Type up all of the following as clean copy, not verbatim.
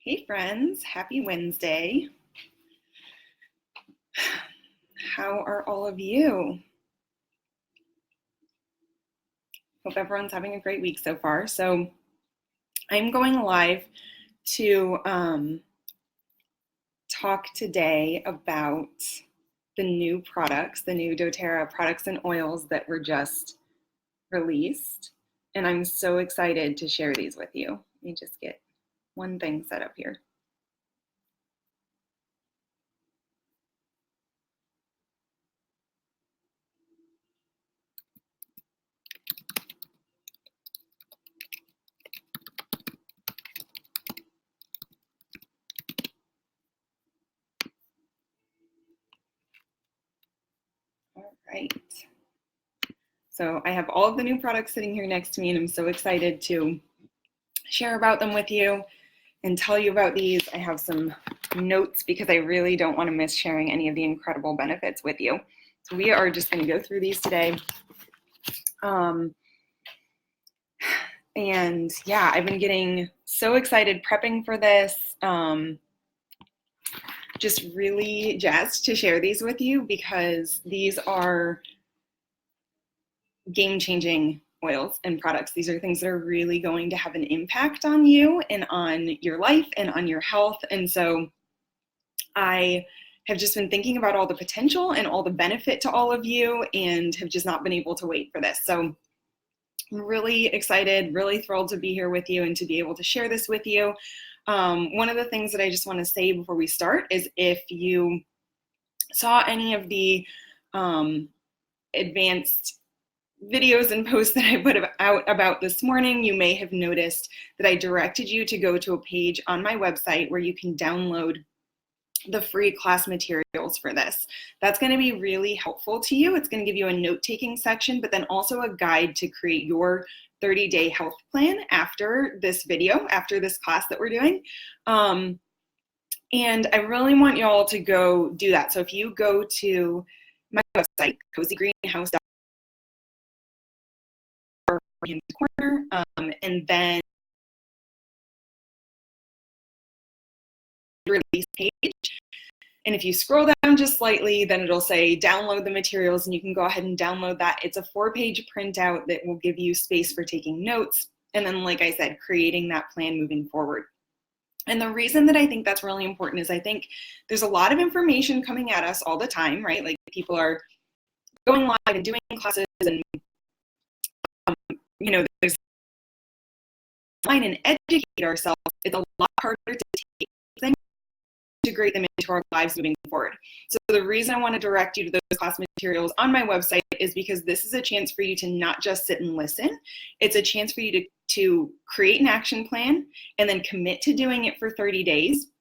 Hey friends, happy Wednesday. How are all of you? Hope everyone's having a great week so far. So I'm going live to talk today about the new products, the new doTERRA products and oils that were just released. And I'm so excited to share these with you. Let me just get one thing set up here. All right. So I have all of the new products sitting here next to me, and I'm so excited to share about them with you and tell you about these. I have some notes because I really don't want to miss sharing any of the incredible benefits with you. So we are just going to go through these today. And yeah, I've been getting so excited prepping for this. Just really jazzed to share these with you because these are game-changing oils and products. These are things that are really going to have an impact on you and on your life and on your health. And so I have just been thinking about all the potential and all the benefit to all of you and have just not been able to wait for this. So I'm really excited, really thrilled to be here with you and to be able to share this with you. One of the things that I just want to say before we start is if you saw any of the advanced videos and posts that I put out about this morning, you may have noticed that I directed you to go to a page on my website where you can download the free class materials for this. That's going to be really helpful to you. It's going to give you a note-taking section, but then also a guide to create your 30-day health plan after this video, after this class that we're doing. And I really want you all to go do that. So if you go to my website, cozygreenhouse.com, corner, and then release page. And if you scroll down just slightly, then it'll say download the materials, and you can go ahead and download that. It's a 4-page printout that will give you space for taking notes. And then, like I said, creating that plan moving forward. And the reason that I think that's really important is I think there's a lot of information coming at us all the time, right? Like people are going live and doing classes and, there's line and educate ourselves. It's a lot harder to take things, integrate them into our lives moving forward. So the reason I want to direct you to those class materials on my website is because this is a chance for you to not just sit and listen. It's a chance for you to create an action plan and then commit to doing it for 30 days.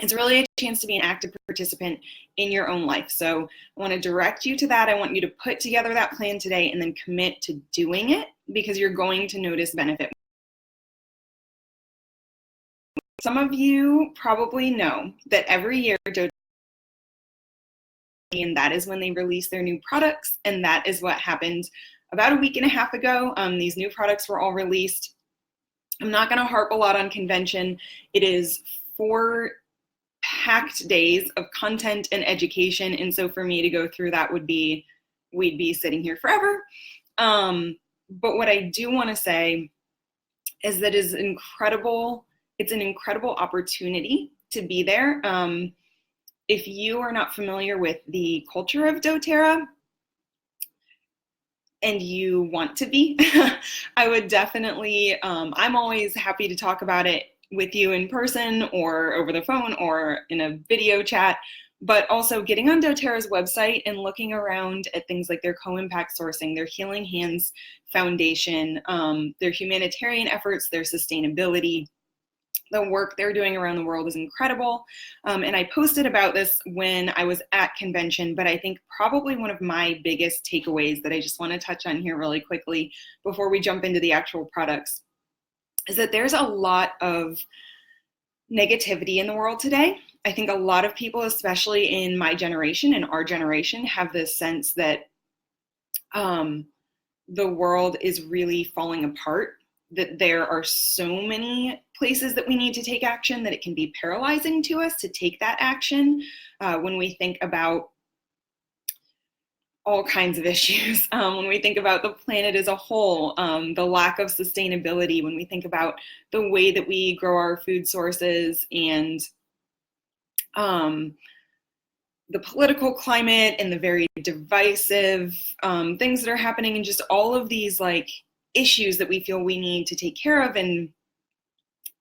It's really a chance to be an active participant in your own life. So I want to direct you to that. I want you to put together that plan today and then commit to doing it because you're going to notice benefit. Some of you probably know that every year, and that is when they release their new products, and that is what happened about a week and a half ago. These new products were all released. I'm not going to harp a lot on convention. It is 4 packed days of content and education, and so for me to go through that we'd be sitting here forever. But what I do want to say is that it's an incredible opportunity to be there. If you are not familiar with the culture of doTERRA and you want to be, I would definitely, I'm always happy to talk about it with you in person or over the phone or in a video chat, but also getting on doTERRA's website and looking around at things like their co-impact sourcing, their Healing Hands Foundation, their humanitarian efforts, their sustainability. The work they're doing around the world is incredible. And I posted about this when I was at convention, but I think probably one of my biggest takeaways that I just want to touch on here really quickly before we jump into the actual products is that there's a lot of negativity in the world today. I think a lot of people, especially in my generation and our generation, have this sense that the world is really falling apart that there are so many places that we need to take action that it can be paralyzing to us to take that action when we think about all kinds of issues. When we think about the planet as a whole, the lack of sustainability, when we think about the way that we grow our food sources, and the political climate and the very divisive things that are happening, and just all of these like issues that we feel we need to take care of and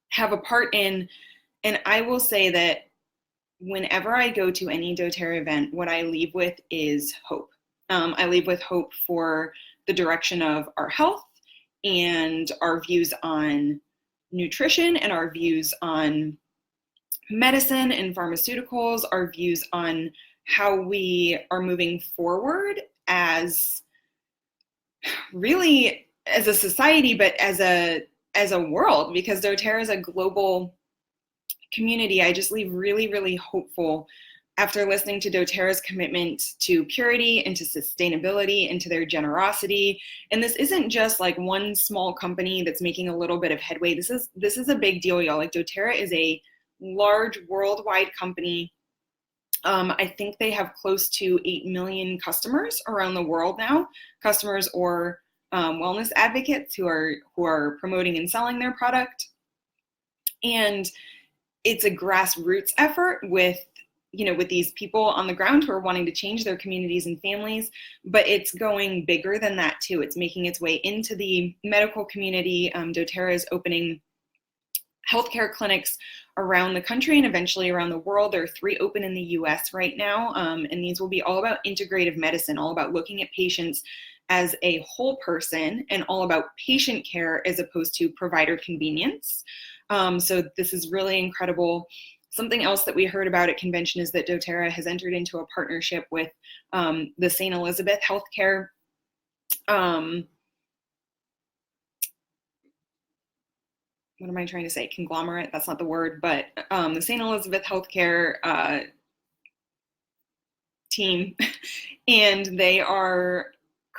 have a part in. And I will say that whenever I go to any doTERRA event, what I leave with is hope. I leave with hope for the direction of our health and our views on nutrition and our views on medicine and pharmaceuticals, our views on how we are moving forward as really as a society, but as a world, because doTERRA is a global community. I just leave really, really hopeful after listening to doTERRA's commitment to purity and to sustainability and to their generosity. And this isn't just like one small company that's making a little bit of headway. This is a big deal, y'all. Like, doTERRA is a large worldwide company. I think they have close to 8 million customers around the world now, customers or wellness advocates who are promoting and selling their product. And it's a grassroots effort with these people on the ground who are wanting to change their communities and families, but it's going bigger than that too. It's making its way into the medical community. doTERRA is opening healthcare clinics around the country and eventually around the world. There are 3 open in the US right now, and these will be all about integrative medicine, all about looking at patients as a whole person and all about patient care as opposed to provider convenience. So this is really incredible. Something else that we heard about at convention is that doTERRA has entered into a partnership with the St. Elizabeth Healthcare what am I trying to say? Conglomerate? That's not the word, but the St. Elizabeth Healthcare team, and they are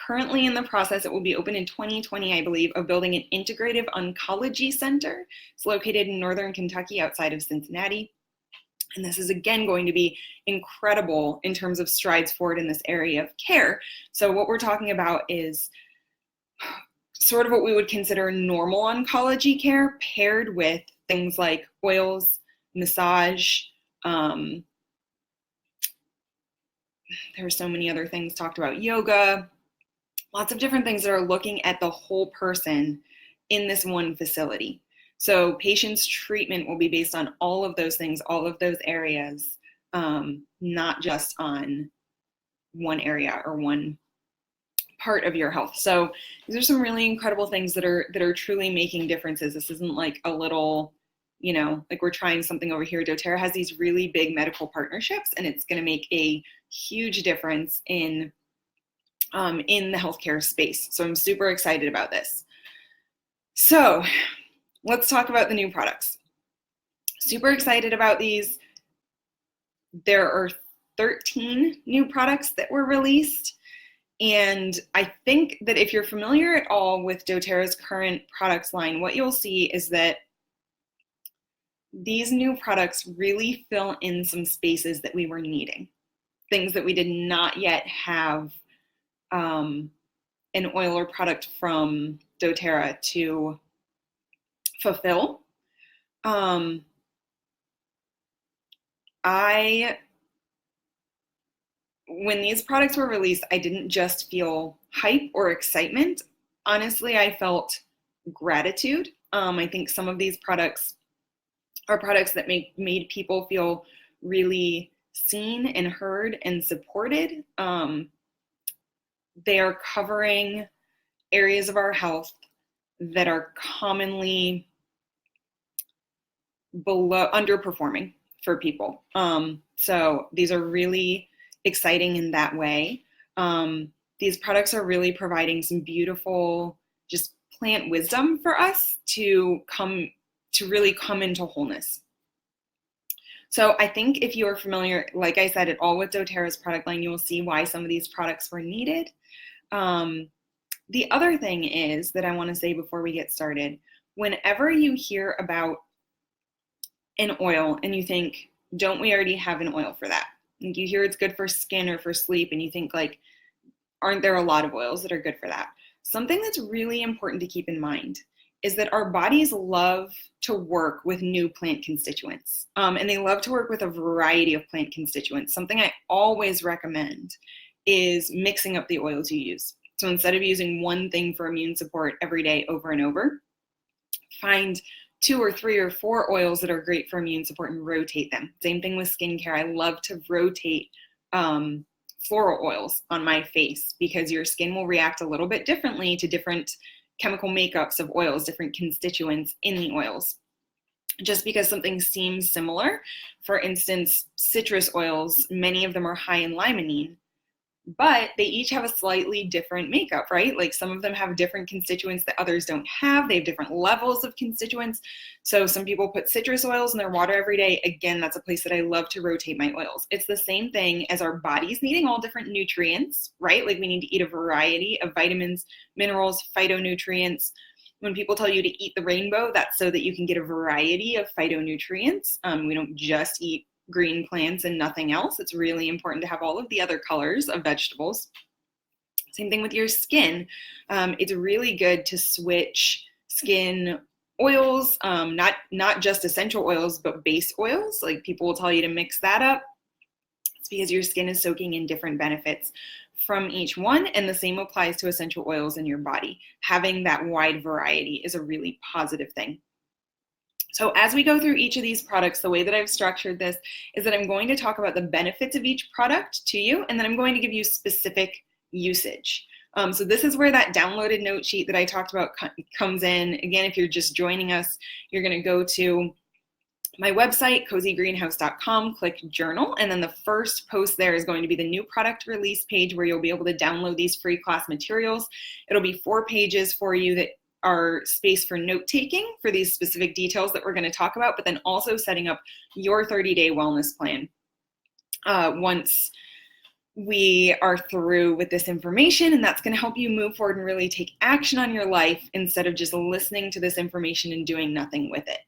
currently in the process, it will be open in 2020, I believe, of building an integrative oncology center. It's located in northern Kentucky outside of Cincinnati. And this is, again, going to be incredible in terms of strides forward in this area of care. So what we're talking about is sort of what we would consider normal oncology care paired with things like oils, massage. There are so many other things talked about, yoga, lots of different things that are looking at the whole person in this one facility. So patients' treatment will be based on all of those things, all of those areas, not just on one area or one part of your health. So these are some really incredible things that are truly making differences. This isn't like a little, like we're trying something over here. doTERRA has these really big medical partnerships, and it's going to make a huge difference in the healthcare space. So I'm super excited about this. So let's talk about the new products. Super excited about these. There are 13 new products that were released. And I think that if you're familiar at all with doTERRA's current products line, what you'll see is that these new products really fill in some spaces that we were needing, things that we did not yet have an oil or product from doTERRA to fulfill. When these products were released, I didn't just feel hype or excitement. Honestly, I felt gratitude. I think some of these products are products that made people feel really seen and heard and supported. They are covering areas of our health that are commonly underperforming for people. So these are really exciting in that way. These products are really providing some beautiful, just plant wisdom for us to really come into wholeness. So I think if you are familiar, like I said, at all with doTERRA's product line, you will see why some of these products were needed. The other thing is that I want to say before we get started, whenever you hear about an oil and you think, don't we already have an oil for that? Like you hear it's good for skin or for sleep, and you think like, aren't there a lot of oils that are good for that? Something that's really important to keep in mind is that our bodies love to work with new plant constituents. And they love to work with a variety of plant constituents. Something I always recommend is mixing up the oils you use. So instead of using one thing for immune support every day over and over, find 2 or 3 or 4 oils that are great for immune support and rotate them. Same thing with skincare. I love to rotate floral oils on my face because your skin will react a little bit differently to different chemical makeups of oils, different constituents in the oils. Just because something seems similar, for instance, citrus oils, many of them are high in limonene, but they each have a slightly different makeup, right? Like some of them have different constituents that others don't have. They have different levels of constituents. So some people put citrus oils in their water every day. Again, that's a place that I love to rotate my oils. It's the same thing as our bodies needing all different nutrients, right? Like we need to eat a variety of vitamins, minerals, phytonutrients. When people tell you to eat the rainbow, that's so that you can get a variety of phytonutrients. We don't just eat green plants and nothing else. It's really important to have all of the other colors of vegetables. Same thing with your skin. It's really good to switch skin oils, not just essential oils, but base oils. Like people will tell you to mix that up. It's because your skin is soaking in different benefits from each one, and the same applies to essential oils in your body. Having that wide variety is a really positive thing. So as we go through each of these products, the way that I've structured this is that I'm going to talk about the benefits of each product to you, and then I'm going to give you specific usage. So this is where that downloaded note sheet that I talked about comes in. Again, if you're just joining us, you're going to go to my website, cozygreenhouse.com, click journal, and then the first post there is going to be the new product release page where you'll be able to download these free class materials. It'll be 4 pages for you that are space for note-taking for these specific details that we're going to talk about, but then also setting up your 30-day wellness plan once we are through with this information, and that's going to help you move forward and really take action on your life instead of just listening to this information and doing nothing with it.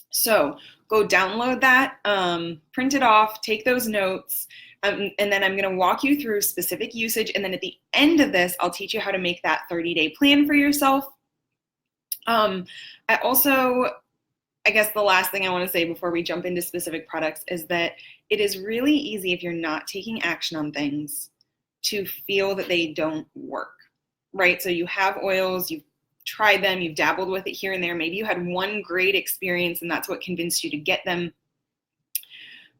So go download that, print it off, take those notes, and then I'm going to walk you through specific usage. And then at the end of this, I'll teach you how to make that 30-day plan for yourself. I guess the last thing I want to say before we jump into specific products is that it is really easy if you're not taking action on things to feel that they don't work, right? So you have oils, you've tried them, you've dabbled with it here and there. Maybe you had one great experience and that's what convinced you to get them.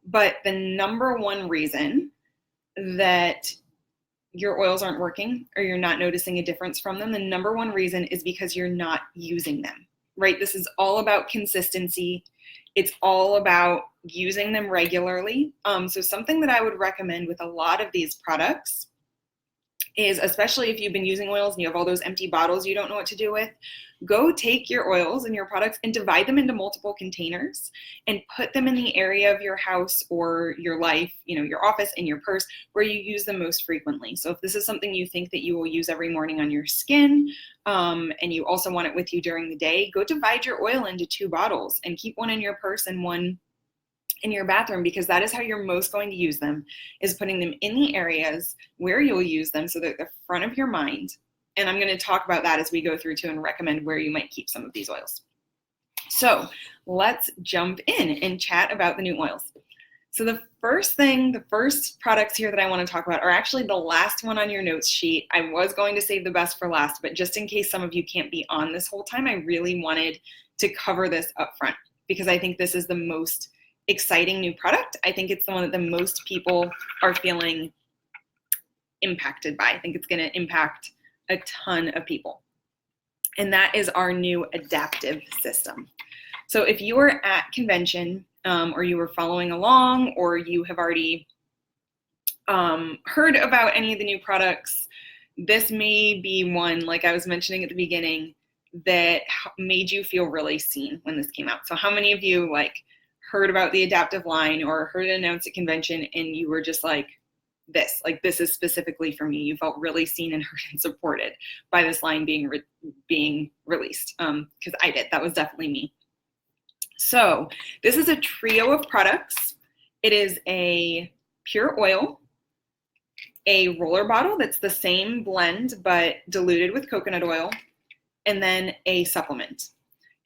But the number one reason that your oils aren't working or you're not noticing a difference from them, the number one reason is because you're not using them, right? This is all about consistency. It's all about using them regularly. So something that I would recommend with a lot of these products is, especially if you've been using oils and you have all those empty bottles you don't know what to do with, go take your oils and your products and divide them into multiple containers and put them in the area of your house or your life, your office, in your purse, where you use them most frequently. So if this is something you think that you will use every morning on your skin, and you also want it with you during the day, go divide your oil into 2 bottles and keep one in your purse and one in your bathroom, because that is how you're most going to use them, is putting them in the areas where you'll use them so that they're front of your mind. And I'm going to talk about that as we go through too and recommend where you might keep some of these oils. So let's jump in and chat about the new oils. So the first products here that I want to talk about are actually the last one on your notes sheet. I was going to save the best for last, but just in case some of you can't be on this whole time, I really wanted to cover this up front because I think this is the most exciting new product. I think it's the one that the most people are feeling impacted by. I think it's going to impact a ton of people. And that is our new adaptive system. So if you were at convention or you were following along or you have already heard about any of the new products, this may be one, like I was mentioning at the beginning, that made you feel really seen when this came out. So how many of you heard about the adaptive line or heard it announced at convention and you were just like, this. Like, this is specifically for me. You felt really seen and heard and supported by this line being released, because I did. That was definitely me. So this is a trio of products. It is a pure oil, a roller bottle that's the same blend but diluted with coconut oil, and then a supplement.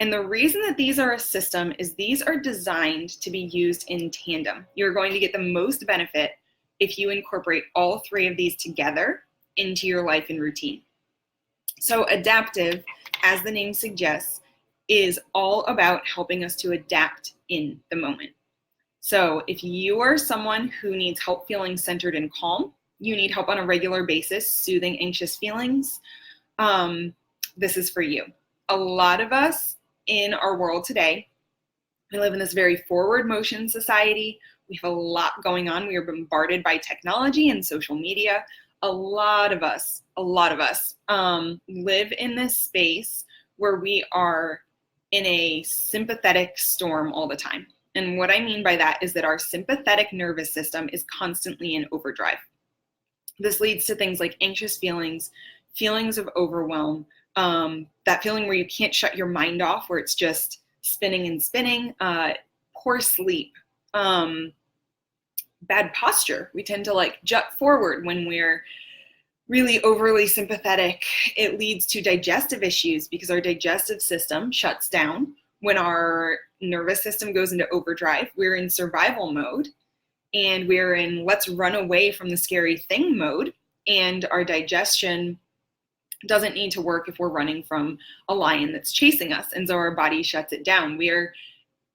And the reason that these are a system is these are designed to be used in tandem. You're going to get the most benefit if you incorporate all three of these together into your life and routine. So adaptive, as the name suggests, is all about helping us to adapt in the moment. So if you are someone who needs help feeling centered and calm, you need help on a regular basis soothing anxious feelings, this is for you. A lot of us in our world today, we live in this very forward motion society. We have a lot going on. We are bombarded by technology and social media. A lot of us live in this space where we are in a sympathetic storm all the time. And what I mean by that is that our sympathetic nervous system is constantly in overdrive. This leads to things like anxious feelings, feelings of overwhelm, that feeling where you can't shut your mind off, where it's just spinning and spinning, poor sleep, bad posture. We tend to like jut forward when we're really overly sympathetic. It leads to digestive issues because our digestive system shuts down when our nervous system goes into overdrive. We're in survival mode, and we're in let's run away from the scary thing mode, and our digestion doesn't need to work if we're running from a lion that's chasing us, and so our body shuts it down. We are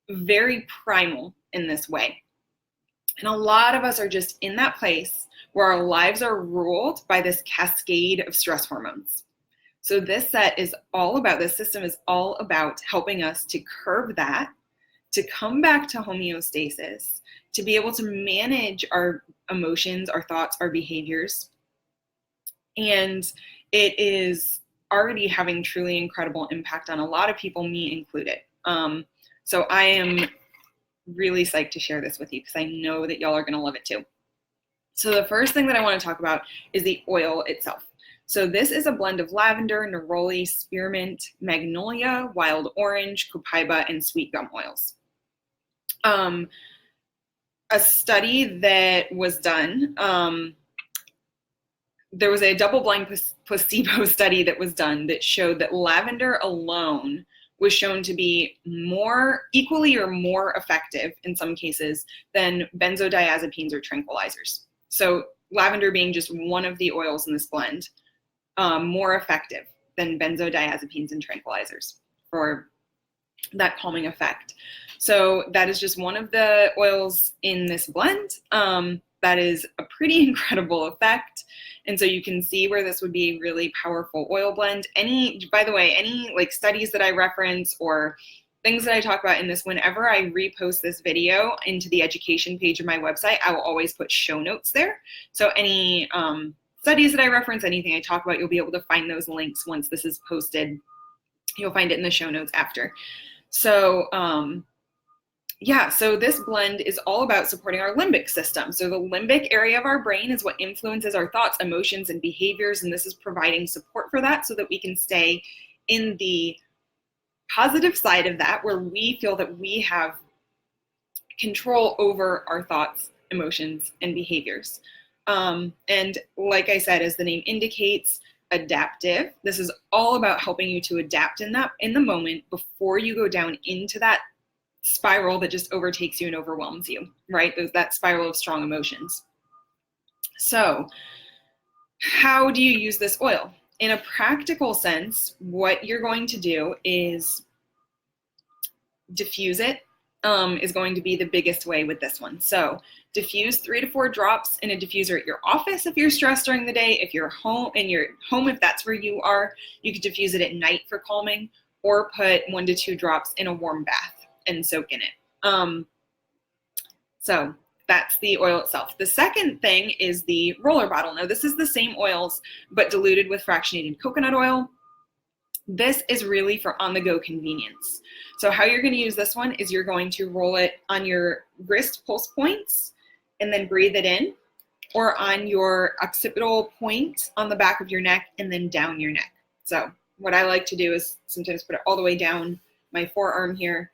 very primal in this way. And a lot of us are just in that place where our lives are ruled by this cascade of stress hormones. So this system is all about helping us to curb that, to come back to homeostasis, to be able to manage our emotions, our thoughts, our behaviors. And it is already having truly incredible impact on a lot of people, me included. So I am really psyched to share this with you because I know that y'all are going to love it too. So the first thing that I want to talk about is the oil itself. So this is a blend of lavender, neroli, spearmint, magnolia, wild orange, copaiba, and sweet gum oils. A study that was done, there was a double-blind placebo study that was done that showed that lavender alone was shown to be equally or more effective in some cases than benzodiazepines or tranquilizers. So lavender being just one of the oils in this blend, more effective than benzodiazepines and tranquilizers for that calming effect. So that is just one of the oils in this blend. That is a pretty incredible effect. And so you can see where this would be a really powerful oil blend. By the way, any like studies that I reference or things that I talk about in this, whenever I repost this video into the education page of my website, I will always put show notes there. So any studies that I reference, anything I talk about, you'll be able to find those links once this is posted. You'll find it in the show notes after. So so this blend is all about supporting our limbic system. So the limbic area of our brain is what influences our thoughts, emotions, and behaviors. And this is providing support for that so that we can stay in the positive side of that, where we feel that we have control over our thoughts, emotions, and behaviors. And like I said, as the name indicates, adaptive. This is all about helping you to adapt in the moment before you go down into that spiral that just overtakes you and overwhelms you, right? There's that spiral of strong emotions. So how do you use this oil? In a practical sense, what you're going to do is diffuse it, is going to be the biggest way with this one. So diffuse 3 to 4 drops in a diffuser at your office if you're stressed during the day. If you're home, if that's where you are, you could diffuse it at night for calming, or put 1 to 2 drops in a warm bath and soak in it. So that's the oil itself. The second thing is the roller bottle. Now this is the same oils, but diluted with fractionated coconut oil. This is really for on-the-go convenience. So how you're going to use this one is you're going to roll it on your wrist pulse points and then breathe it in or on your occipital point on the back of your neck and then down your neck. So what I like to do is sometimes put it all the way down my forearm here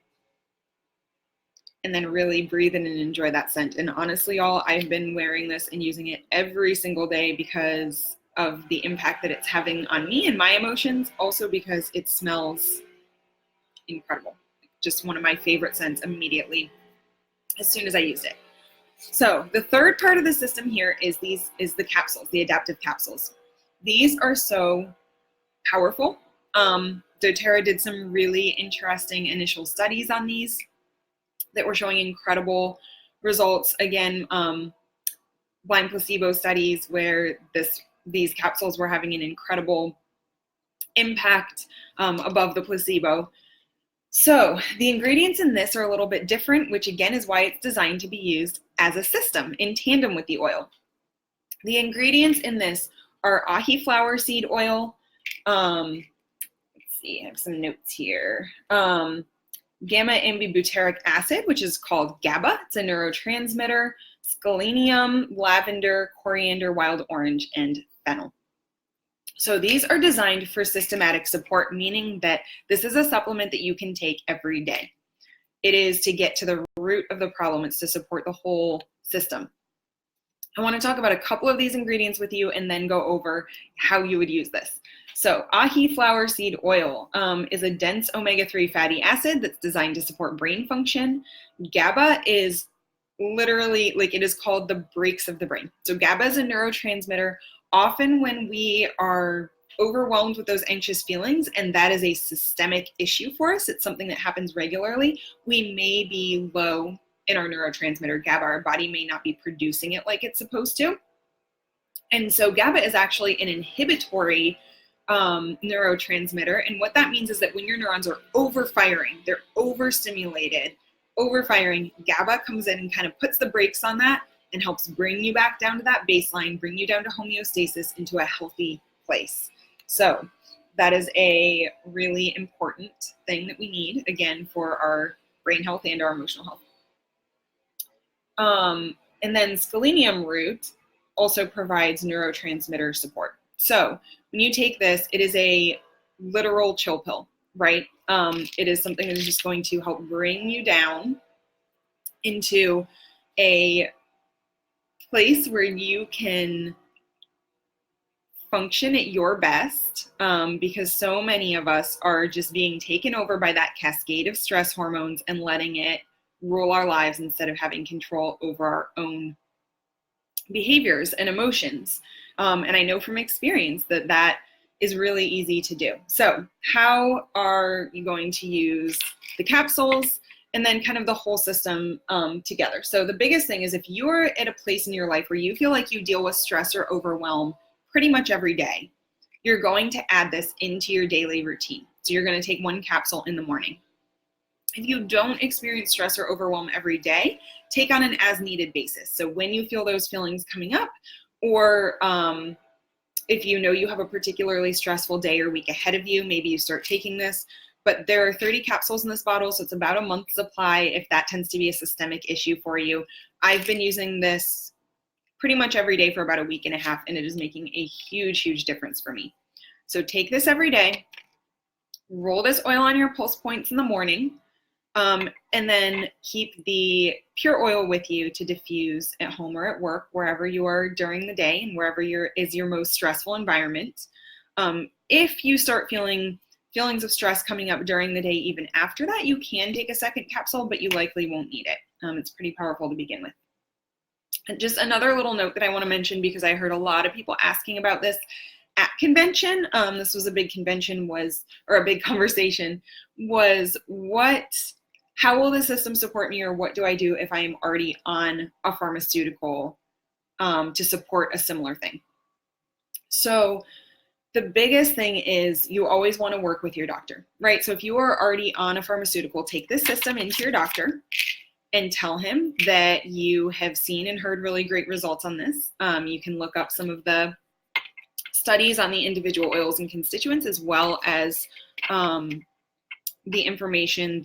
and then really breathe in and enjoy that scent. And honestly, y'all, I've been wearing this and using it every single day because of the impact that it's having on me and my emotions, also because it smells incredible. Just one of my favorite scents immediately as soon as I used it. So the third part of the system here is the capsules, the adaptive capsules. These are so powerful. doTERRA did some really interesting initial studies on these that were showing incredible results. Again, blind placebo studies where these capsules were having an incredible impact above the placebo. So the ingredients in this are a little bit different, which again is why it's designed to be used as a system in tandem with the oil. The ingredients in this are ahi flower seed oil. Let's see, I have some notes here. Gamma ambibutyric acid, which is called GABA. It's a neurotransmitter. Scalenium, lavender, coriander, wild orange, and fennel. So these are designed for systematic support, meaning that this is a supplement that you can take every day. It is to get to the root of the problem. It's to support the whole system. I want to talk about a couple of these ingredients with you and then go over how you would use this. So ahi flower seed oil is a dense omega-3 fatty acid that's designed to support brain function. GABA is literally, like, it is called the brakes of the brain. So GABA is a neurotransmitter. Often when we are overwhelmed with those anxious feelings, and that is a systemic issue for us, it's something that happens regularly, we may be low in our neurotransmitter GABA. Our body may not be producing it like it's supposed to. And so GABA is actually an inhibitory neurotransmitter. And what that means is that when your neurons are overfiring, they're overstimulated, overfiring, GABA comes in and kind of puts the brakes on that and helps bring you back down to that baseline, bring you down to homeostasis, into a healthy place. So that is a really important thing that we need, again, for our brain health and our emotional health. And then scalenium root also provides neurotransmitter support. So when you take this, it is a literal chill pill, right? It is something that is just going to help bring you down into a place where you can function at your best, because so many of us are just being taken over by that cascade of stress hormones and letting it rule our lives instead of having control over our own behaviors and emotions. And I know from experience that that is really easy to do. So how are you going to use the capsules and then kind of the whole system together? So the biggest thing is, if you're at a place in your life where you feel like you deal with stress or overwhelm pretty much every day, you're going to add this into your daily routine. So you're going to take one capsule in the morning. If you don't experience stress or overwhelm every day, take on an as needed basis. So when you feel those feelings coming up, or if you know you have a particularly stressful day or week ahead of you, maybe you start taking this. But there are 30 capsules in this bottle, so it's about a month's supply if that tends to be a systemic issue for you. I've been using this pretty much every day for about a week and a half, and it is making a huge, huge difference for me. So take this every day, roll this oil on your pulse points in the morning, and then keep the pure oil with you to diffuse at home or at work, wherever you are during the day and wherever is your most stressful environment. If you start feeling feelings of stress coming up during the day, even after that, you can take a second capsule, but you likely won't need it. It's pretty powerful to begin with. And just another little note that I want to mention, because I heard a lot of people asking about this at convention. This was a big convention or a big conversation was, how will the system support me, or what do I do if I am already on a pharmaceutical to support a similar thing? So the biggest thing is you always want to work with your doctor, right? So if you are already on a pharmaceutical, take this system into your doctor and tell him that you have seen and heard really great results on this. You can look up some of the studies on the individual oils and constituents, as well as the information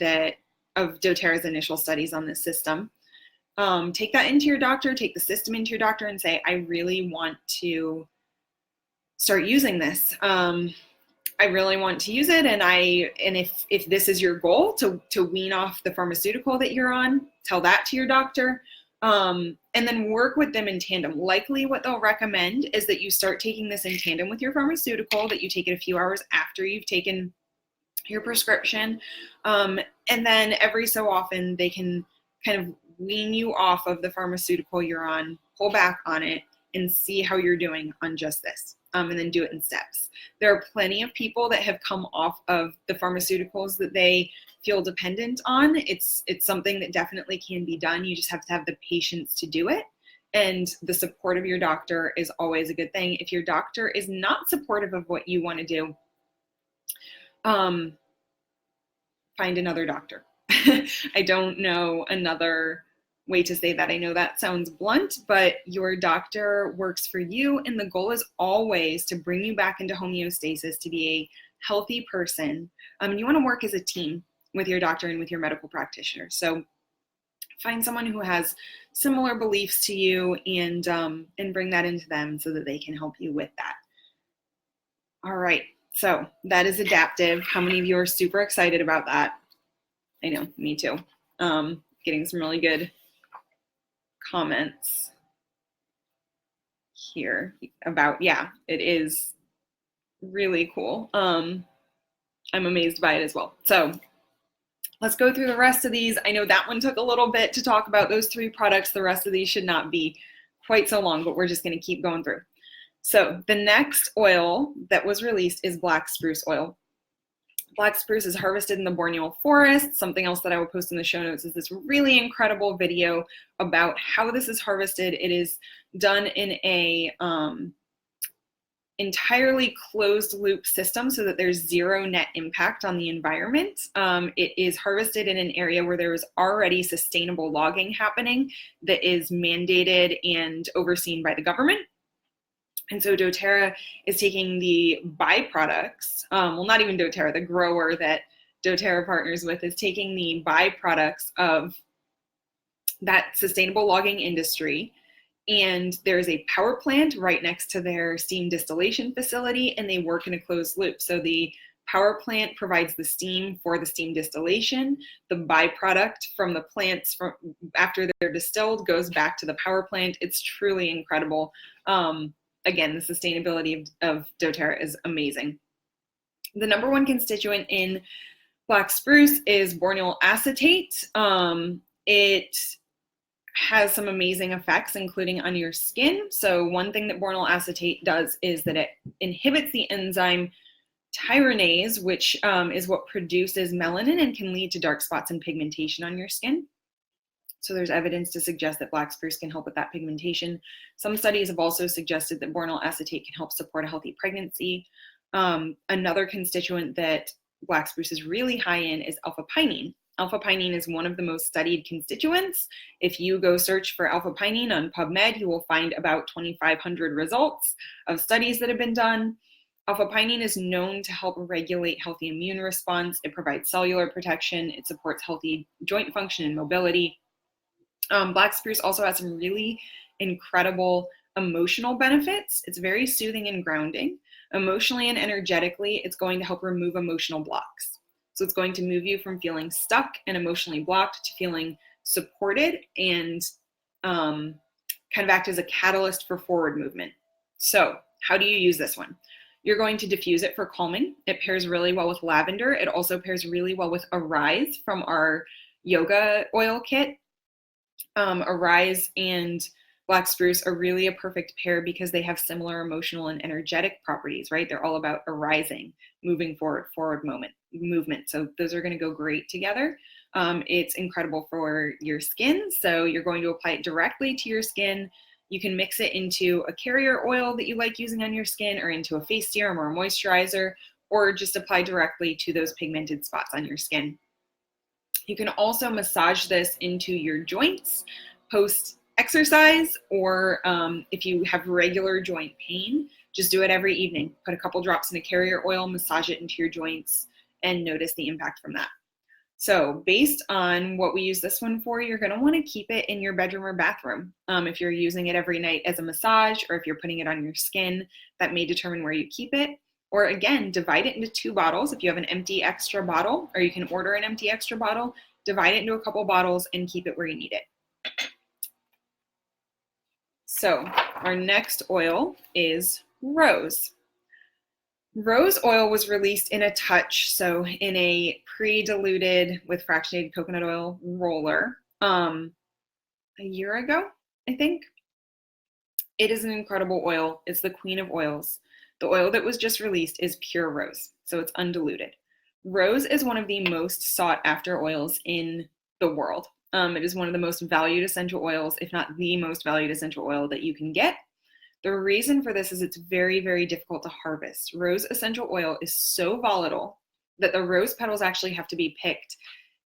of doTERRA's initial studies on this system. take that into your doctor, take the system into your doctor and say, I really want to start using this. I really want to use it. And if this is your goal to wean off the pharmaceutical that you're on, tell that to your doctor. And then work with them in tandem. Likely what they'll recommend is that you start taking this in tandem with your pharmaceutical, that you take it a few hours after you've taken your prescription. And then every so often they can kind of wean you off of the pharmaceutical you're on, pull back on it, and see how you're doing on just this. And then do it in steps. There are plenty of people that have come off of the pharmaceuticals that they feel dependent on. It's something that definitely can be done. You just have to have the patience to do it. And the support of your doctor is always a good thing. If your doctor is not supportive of what you want to do, find another doctor. I don't know another way to say that. I know that sounds blunt, but your doctor works for you, and the goal is always to bring you back into homeostasis, to be a healthy person. You want to work as a team with your doctor and with your medical practitioner. So find someone who has similar beliefs to you and bring that into them so that they can help you with that. All right, so that is adaptive. How many of you are super excited about that? I know, me too. Getting some really good comments here about, yeah, it is really cool. I'm amazed by it as well. So let's go through the rest of these. I know that one took a little bit to talk about, those 3 products. The rest of these should not be quite so long, but we're just going to keep going through. So the next oil that was released is black spruce oil. Black spruce is harvested in the Borneo forest. Something else that I will post in the show notes is this really incredible video about how this is harvested. It is done in a entirely closed loop system so that there's zero net impact on the environment. It is harvested in an area where there is already sustainable logging happening that is mandated and overseen by the government. And so doTERRA is taking the byproducts, well, not even doTERRA, the grower that doTERRA partners with is taking the byproducts of that sustainable logging industry. And there's a power plant right next to their steam distillation facility, and they work in a closed loop. So the power plant provides the steam for the steam distillation. The byproduct from the plants from after they're distilled goes back to the power plant. It's truly incredible. Again, the sustainability of doTERRA is amazing. The number 1 constituent in black spruce is boronal acetate. It has some amazing effects, including on your skin. So one thing that boronal acetate does is that it inhibits the enzyme tyranase, which is what produces melanin and can lead to dark spots and pigmentation on your skin. So there's evidence to suggest that black spruce can help with that pigmentation. Some studies have also suggested that boronal acetate can help support a healthy pregnancy. Another constituent that black spruce is really high in is alpha-pinene. Alpha-pinene is one of the most studied constituents. If you go search for alpha-pinene on PubMed, you will find about 2,500 results of studies that have been done. Alpha-pinene is known to help regulate healthy immune response. It provides cellular protection. It supports healthy joint function and mobility. Black spruce also has some really incredible emotional benefits. It's very soothing and grounding. Emotionally and energetically, it's going to help remove emotional blocks. So it's going to move you from feeling stuck and emotionally blocked to feeling supported and kind of act as a catalyst for forward movement. So how do you use this one? You're going to diffuse it for calming. It pairs really well with lavender. It also pairs really well with Arise from our yoga oil kit. Arise and black spruce are really a perfect pair because they have similar emotional and energetic properties, right? They're all about arising, moving forward movement. So those are going to go great together. It's incredible for your skin. So you're going to apply it directly to your skin. You can mix it into a carrier oil that you like using on your skin, or into a face serum or a moisturizer, or just apply directly to those pigmented spots on your skin. You can also massage this into your joints post-exercise, or if you have regular joint pain, just do it every evening. Put a couple drops in a carrier oil, massage it into your joints, and notice the impact from that. So based on what we use this one for, you're going to want to keep it in your bedroom or bathroom. If you're using it every night as a massage, or if you're putting it on your skin, that may determine where you keep it. Or again, divide it into 2 bottles. If you have an empty extra bottle, or you can order an empty extra bottle, divide it into a couple bottles and keep it where you need it. So our next oil is rose. Rose oil was released in a touch, so in a pre-diluted with fractionated coconut oil roller, a year ago, I think. It is an incredible oil. It's the queen of oils. The oil that was just released is pure rose, so it's undiluted. Rose is one of the most sought after oils in the world. It is one of the most valued essential oils, if not the most valued essential oil that you can get. The reason for this is it's very, very difficult to harvest. Rose essential oil is so volatile that the rose petals actually have to be picked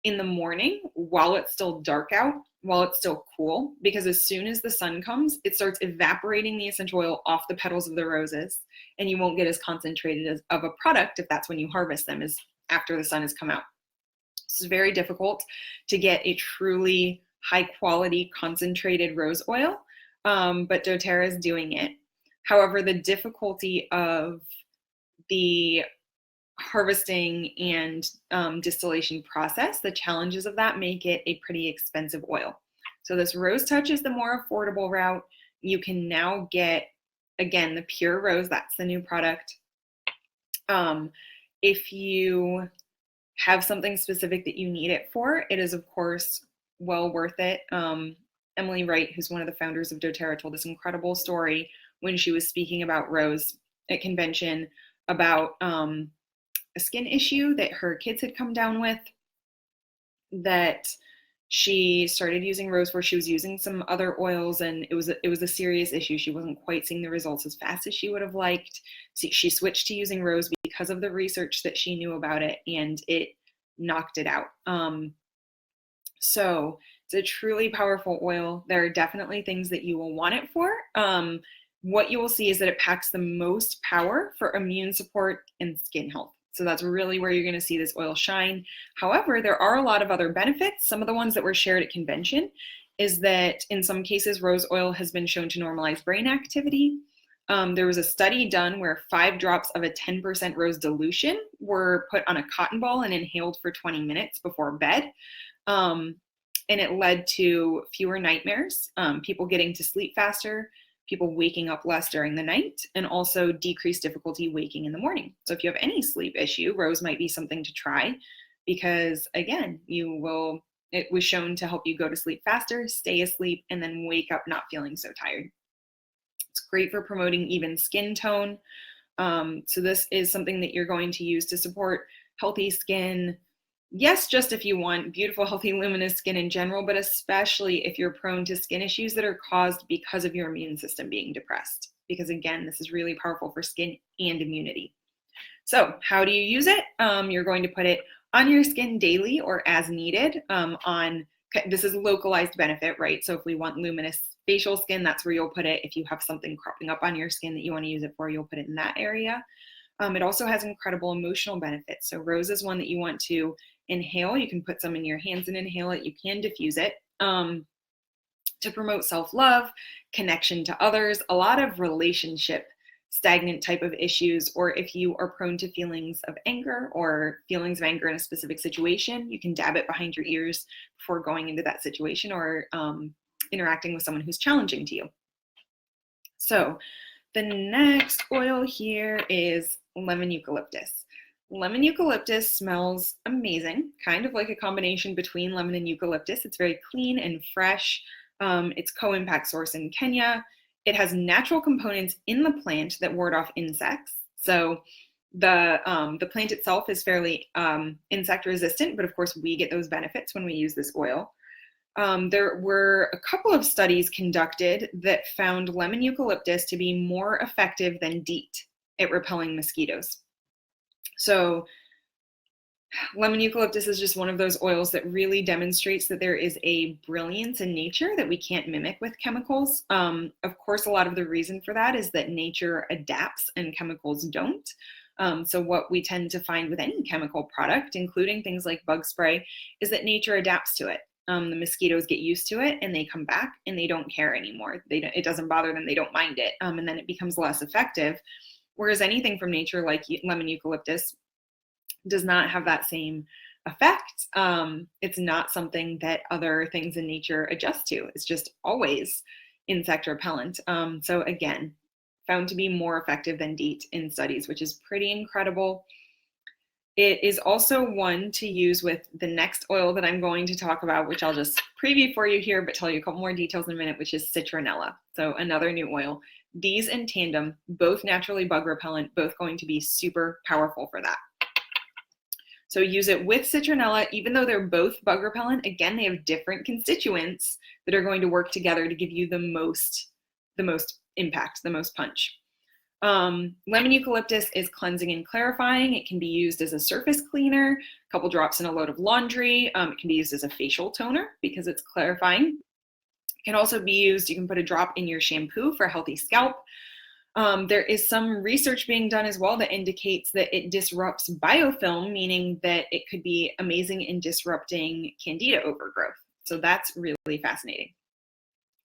in the morning while it's still dark out, while it's still cool, because as soon as the sun comes, it starts evaporating the essential oil off the petals of the roses, and you won't get as concentrated of a product if that's when you harvest them, is after the sun has come out. It's very difficult to get a truly high quality concentrated rose oil. But doTERRA is doing it. However, the difficulty of the harvesting and distillation process, the challenges of that make it a pretty expensive oil. So this Rose Touch is the more affordable route. You can now get, again, the pure rose, that's the new product. If you have something specific that you need it for, it is of course well worth it. Emily Wright, who's one of the founders of doTERRA, told this incredible story when she was speaking about rose at convention about a skin issue that her kids had come down with, that she started using rose where she was using some other oils, and it was a serious issue. She wasn't quite seeing the results as fast as she would have liked. She switched to using rose because of the research that she knew about it, and it knocked it out. So it's a truly powerful oil. There are definitely things that you will want it for. What you will see is that it packs the most power for immune support and skin health. So that's really where you're going to see this oil shine. However, there are a lot of other benefits. Some of the ones that were shared at convention is that in some cases, rose oil has been shown to normalize brain activity. There was a study done where 5 drops of a 10% rose dilution were put on a cotton ball and inhaled for 20 minutes before bed. And it led to fewer nightmares, people getting to sleep faster, people waking up less during the night, and also decreased difficulty waking in the morning. So if you have any sleep issue, rose might be something to try, because again, it was shown to help you go to sleep faster, stay asleep, and then wake up not feeling so tired. It's great for promoting even skin tone. So this is something that you're going to use to support healthy skin. Yes, just if you want beautiful, healthy, luminous skin in general, but especially if you're prone to skin issues that are caused because of your immune system being depressed. Because again, this is really powerful for skin and immunity. So how do you use it? You're going to put it on your skin daily or as needed. This is localized benefit, right? So if we want luminous facial skin, that's where you'll put it. If you have something cropping up on your skin that you want to use it for, you'll put it in that area. It also has incredible emotional benefits. So rose is one that you want to inhale. You can put some in your hands and inhale it. You can diffuse it to promote self-love, connection to others, a lot of relationship stagnant type of issues, or if you are prone to feelings of anger or feelings of anger in a specific situation, you can dab it behind your ears before going into that situation or interacting with someone who's challenging to you. So the next oil here is lemon eucalyptus. Lemon eucalyptus smells amazing, kind of like a combination between lemon and eucalyptus. It's very clean and fresh. It's co-impact source in Kenya. It has natural components in the plant that ward off insects. So the plant itself is fairly insect resistant, but of course we get those benefits when we use this oil. There were a couple of studies conducted that found lemon eucalyptus to be more effective than DEET at repelling mosquitoes. So lemon eucalyptus is just one of those oils that really demonstrates that there is a brilliance in nature that we can't mimic with chemicals. Of course, a lot of the reason for that is that nature adapts and chemicals don't. So what we tend to find with any chemical product, including things like bug spray, is that nature adapts to it. The mosquitoes get used to it and they come back and they don't care anymore. It doesn't bother them. They don't mind it. And then it becomes less effective. Whereas anything from nature like lemon eucalyptus does not have that same effect. It's not something that other things in nature adjust to. It's just always insect repellent. So again, found to be more effective than DEET in studies, which is pretty incredible. It is also one to use with the next oil that I'm going to talk about, which I'll just preview for you here, but tell you a couple more details in a minute, which is citronella. So another new oil. These in tandem, both naturally bug repellent, both going to be super powerful for that. So use it with citronella, even though they're both bug repellent. Again, they have different constituents that are going to work together to give you the most impact, the most punch. Lemon eucalyptus is cleansing and clarifying. It can be used as a surface cleaner, a couple drops in a load of laundry. It can be used as a facial toner because it's clarifying. It can also be used, you can put a drop in your shampoo for a healthy scalp. There is some research being done as well that indicates that it disrupts biofilm, meaning that it could be amazing in disrupting candida overgrowth. So that's really fascinating.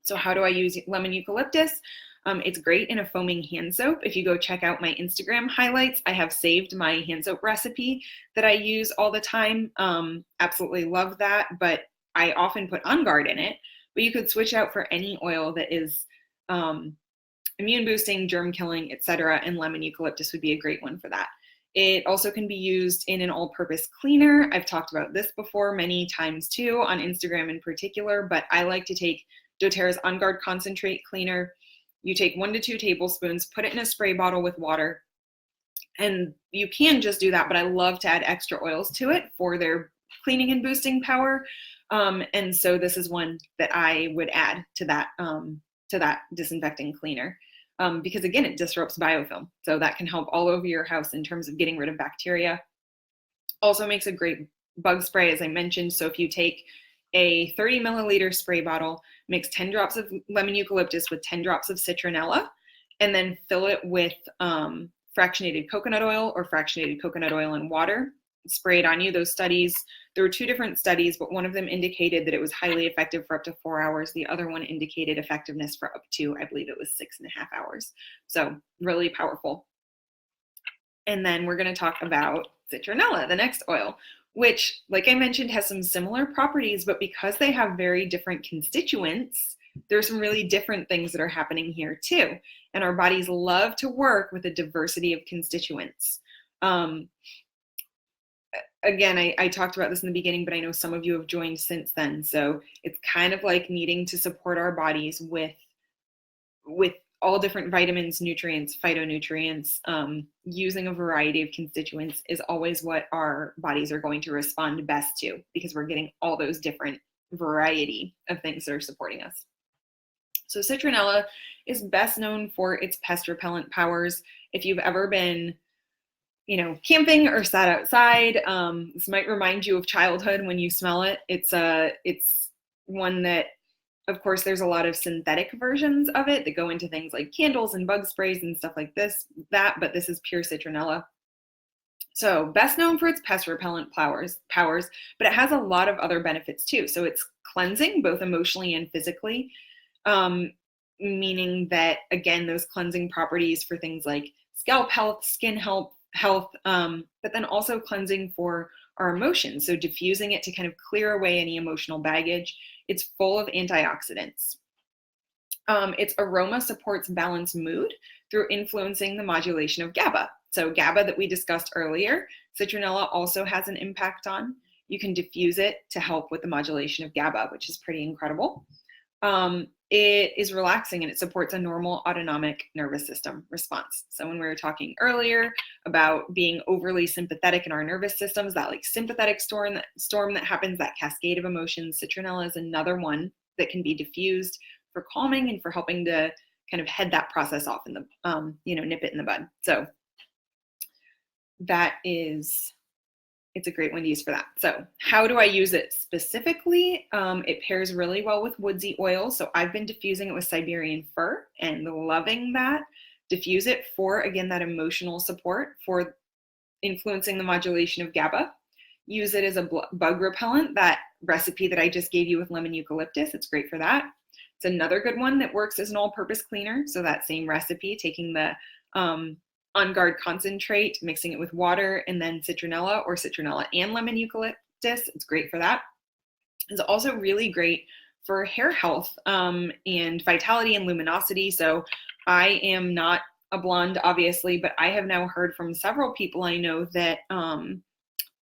So how do I use lemon eucalyptus? It's great in a foaming hand soap. If you go check out my Instagram highlights, I have saved my hand soap recipe that I use all the time. Absolutely love that, but I often put On Guard in it. But you could switch out for any oil that is immune boosting, germ killing, etc. And lemon eucalyptus would be a great one for that. It also can be used in an all-purpose cleaner. I've talked about this before many times too, on Instagram in particular, but I like to take doTERRA's On Guard Concentrate Cleaner. You take 1 to 2 tablespoons, put it in a spray bottle with water, and you can just do that, but I love to add extra oils to it for their cleaning and boosting power. And so this is one that I would add to that disinfecting cleaner. Because again, it disrupts biofilm. So that can help all over your house in terms of getting rid of bacteria. Also makes a great bug spray, as I mentioned. So if you take a 30 milliliter spray bottle, mix 10 drops of lemon eucalyptus with 10 drops of citronella, and then fill it with fractionated coconut oil or fractionated coconut oil and water. Spray it on you. Those studies, there were 2 different studies, but one of them indicated that it was highly effective for up to 4 hours. The other one indicated effectiveness for up to, I believe it was 6.5 hours. So really powerful. And then we're going to talk about citronella, the next oil, which, like I mentioned, has some similar properties, but because they have very different constituents, there's some really different things that are happening here too. And our bodies love to work with a diversity of constituents. Again, I talked about this in the beginning, but I know some of you have joined since then. So it's kind of like needing to support our bodies with all different vitamins, nutrients, phytonutrients. Using a variety of constituents is always what our bodies are going to respond best to, because we're getting all those different variety of things that are supporting us. So citronella is best known for its pest repellent powers. If you've ever been camping or sat outside, this might remind you of childhood when you smell it. It's one that, of course, there's a lot of synthetic versions of it that go into things like candles and bug sprays and stuff like but this is pure citronella. So best known for its pest repellent powers, but it has a lot of other benefits too. So it's cleansing, both emotionally and physically, meaning that, again, those cleansing properties for things like scalp health, skin health, but then also cleansing for our emotions. So diffusing it to kind of clear away any emotional baggage. It's full of antioxidants. Its aroma supports balanced mood through influencing the modulation of GABA. So GABA that we discussed earlier, citronella also has an impact on. You can diffuse it to help with the modulation of GABA, which is pretty incredible. It is relaxing and it supports a normal autonomic nervous system response. So when we were talking earlier about being overly sympathetic in our nervous systems, that like sympathetic storm that happens, that cascade of emotions, citronella is another one that can be diffused for calming and for helping to kind of head that process off in the, nip it in the bud. So it's a great one to use for that. So how do I use it specifically? It pairs really well with woodsy oil. So I've been diffusing it with Siberian fir and loving that. diffuse it for, again, that emotional support for influencing the modulation of GABA. Use it as a bug repellent, that recipe that I just gave you with lemon eucalyptus. It's great for that. It's another good one that works as an all-purpose cleaner. So that same recipe, taking the On Guard concentrate, mixing it with water, and then citronella or citronella and lemon eucalyptus. It's great for that. It's also really great for hair health and vitality and luminosity. So I am not a blonde, obviously, but I have now heard from several people I know that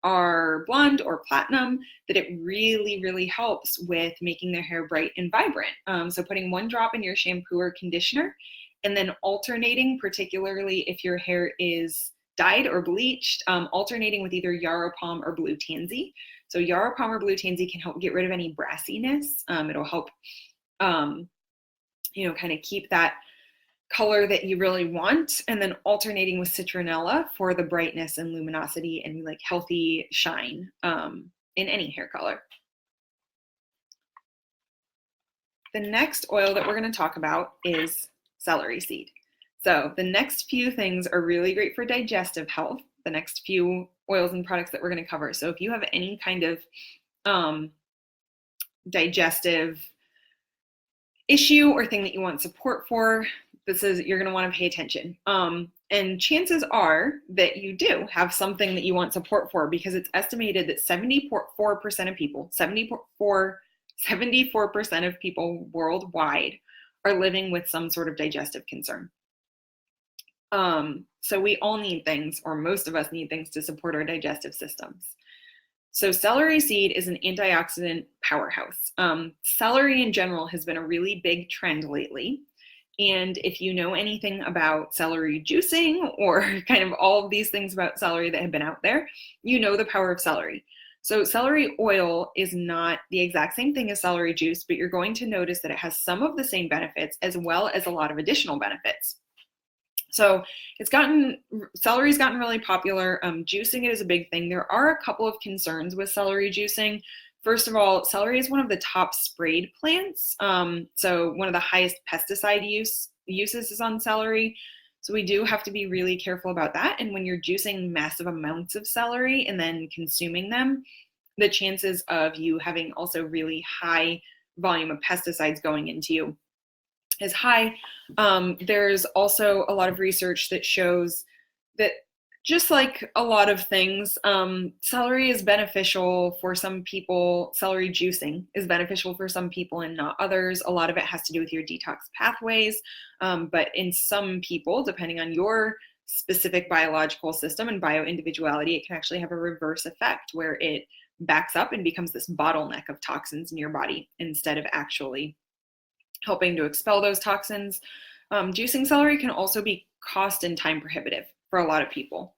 are blonde or platinum that it really, really helps with making their hair bright and vibrant. So putting 1 drop in your shampoo or conditioner and then alternating, particularly if your hair is dyed or bleached, alternating with either Yarrow Pom or Blue Tansy. So Yarrow Pom or Blue Tansy can help get rid of any brassiness. It'll help, kind of keep that color that you really want, and then alternating with citronella for the brightness and luminosity and like healthy shine in any hair color. The next oil that we're going to talk about is celery seed. So the next few things are really great for digestive health, the next few oils and products that we're going to cover. So if you have any kind of digestive issue or thing that you want support for, you're going to want to pay attention. And chances are that you do have something that you want support for, because it's estimated that 74% of people worldwide are living with some sort of digestive concern. So we all need things, or most of us need things to support our digestive systems. So celery seed is an antioxidant powerhouse. Celery in general has been a really big trend lately. And if you know anything about celery juicing or kind of all of these things about celery that have been out there, you know the power of celery. So celery oil is not the exact same thing as celery juice, but you're going to notice that it has some of the same benefits as well as a lot of additional benefits. So celery's gotten really popular. Juicing it is a big thing. There are a couple of concerns with celery juicing. First of all, celery is one of the top sprayed plants. So one of the highest pesticide uses is on celery. So we do have to be really careful about that. And when you're juicing massive amounts of celery and then consuming them, the chances of you having also really high volume of pesticides going into you is high. There's also a lot of research that shows that, just like a lot of things, celery is beneficial for some people. Celery juicing is beneficial for some people and not others. A lot of it has to do with your detox pathways. But in some people, depending on your specific biological system and bioindividuality, it can actually have a reverse effect where it backs up and becomes this bottleneck of toxins in your body instead of actually helping to expel those toxins. Juicing celery can also be cost and time prohibitive for a lot of people.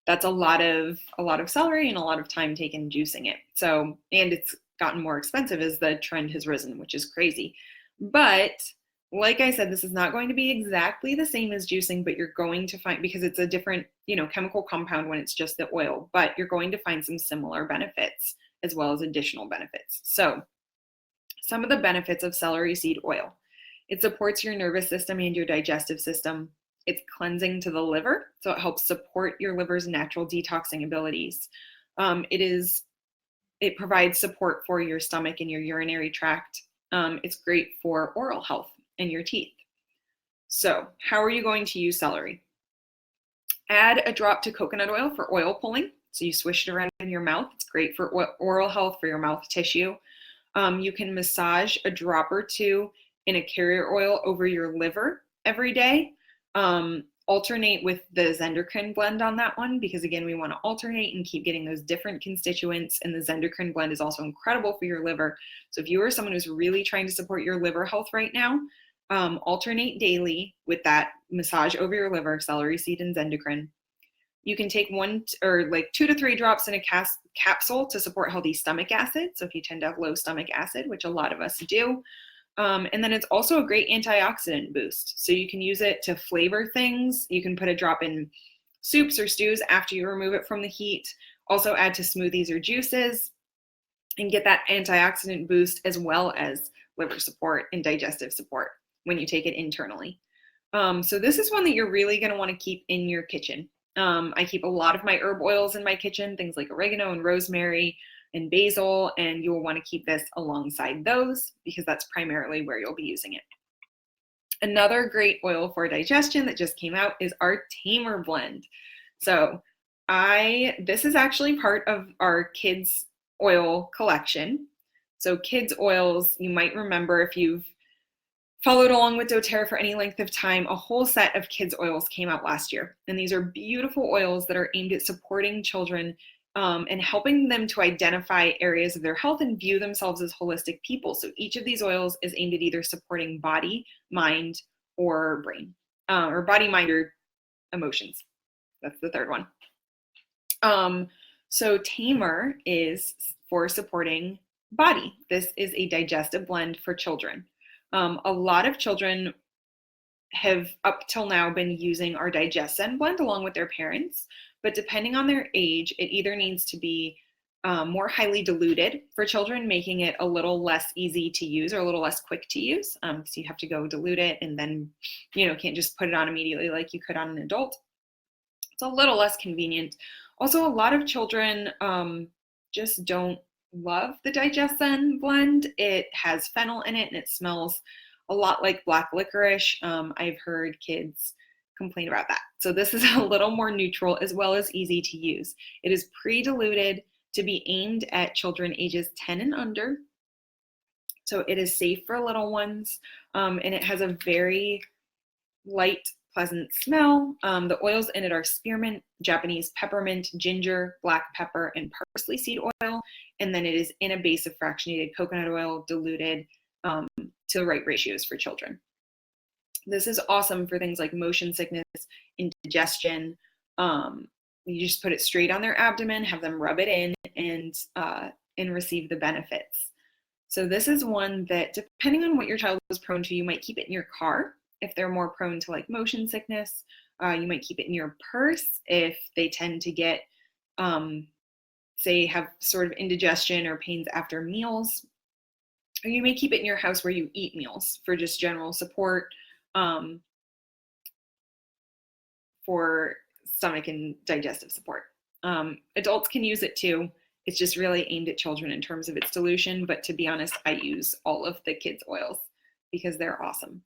That's a lot of celery and a lot of time taken juicing it. So, and it's gotten more expensive as the trend has risen, which is crazy. But like I said, this is not going to be exactly the same as juicing, but you're going to find, because it's a different, chemical compound when it's just the oil, but you're going to find some similar benefits as well as additional benefits. So some of the benefits of celery seed oil: it supports your nervous system and your digestive system. It's cleansing to the liver, so it helps support your liver's natural detoxing abilities. It provides support for your stomach and your urinary tract. It's great for oral health and your teeth. So how are you going to use celery? Add a drop to coconut oil for oil pulling. So you swish it around in your mouth. It's great for oral health, for your mouth tissue. You can massage a drop or two in a carrier oil over your liver every day. Alternate with the Zendocrine blend on that one, because again, we want to alternate and keep getting those different constituents, and the Zendocrine blend is also incredible for your liver. So if you are someone who's really trying to support your liver health right now, alternate daily with that massage over your liver, celery seed and Zendocrine. You can take 2 to 3 drops in a capsule to support healthy stomach acid. So if you tend to have low stomach acid, which a lot of us do. And then it's also a great antioxidant boost. So you can use it to flavor things. You can put a drop in soups or stews after you remove it from the heat. Also add to smoothies or juices and get that antioxidant boost as well as liver support and digestive support when you take it internally. So this is one that you're really going to want to keep in your kitchen. I keep a lot of my herb oils in my kitchen, things like oregano and rosemary and basil, and you'll want to keep this alongside those because that's primarily where you'll be using it. Another great oil for digestion that just came out is our Tamer blend. So this is actually part of our kids oil collection. So kids oils, you might remember if you've followed along with doTERRA for any length of time, a whole set of kids oils came out last year. And these are beautiful oils that are aimed at supporting children and helping them to identify areas of their health and view themselves as holistic people. So each of these oils is aimed at either supporting body, mind, or brain, or body, mind, or emotions. That's the third one. So Tamer is for supporting body. This is a digestive blend for children. A lot of children have up till now been using our DigestZen blend along with their parents, but depending on their age, it either needs to be more highly diluted for children, making it a little less easy to use or a little less quick to use. So you have to go dilute it and then, can't just put it on immediately like you could on an adult. It's a little less convenient. Also, a lot of children just don't love the DigestZen blend. It has fennel in it and it smells a lot like black licorice. I've heard kids complain about that. So this is a little more neutral as well as easy to use. It is pre-diluted to be aimed at children ages 10 and under. So it is safe for little ones, and it has a very light, pleasant smell. The oils in it are spearmint, Japanese peppermint, ginger, black pepper, and parsley seed oil. And then it is in a base of fractionated coconut oil diluted to the right ratios for children. This is awesome for things like motion sickness, indigestion. You just put it straight on their abdomen, have them rub it in, and receive the benefits. So this is one that, depending on what your child is prone to, you might keep it in your car. If they're more prone to like motion sickness, you might keep it in your purse. If they tend to get, say, have sort of indigestion or pains after meals, or you may keep it in your house where you eat meals for just general support for stomach and digestive support. Adults can use it too. It's just really aimed at children in terms of its dilution, but to be honest, I use all of the kids' oils because they're awesome.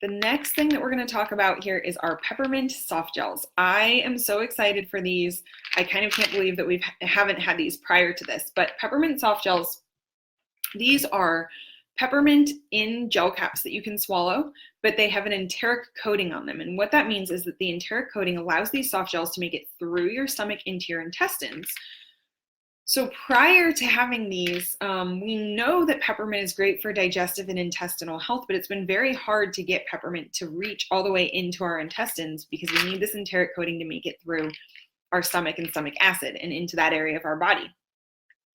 The next thing that we're going to talk about here is our peppermint soft gels. I am so excited for these. I kind of can't believe that we haven't had these prior to this, but peppermint soft gels, these are peppermint in gel caps that you can swallow, but they have an enteric coating on them. And what that means is that the enteric coating allows these soft gels to make it through your stomach into your intestines. So prior to having these, we know that peppermint is great for digestive and intestinal health, but it's been very hard to get peppermint to reach all the way into our intestines because we need this enteric coating to make it through our stomach and stomach acid and into that area of our body.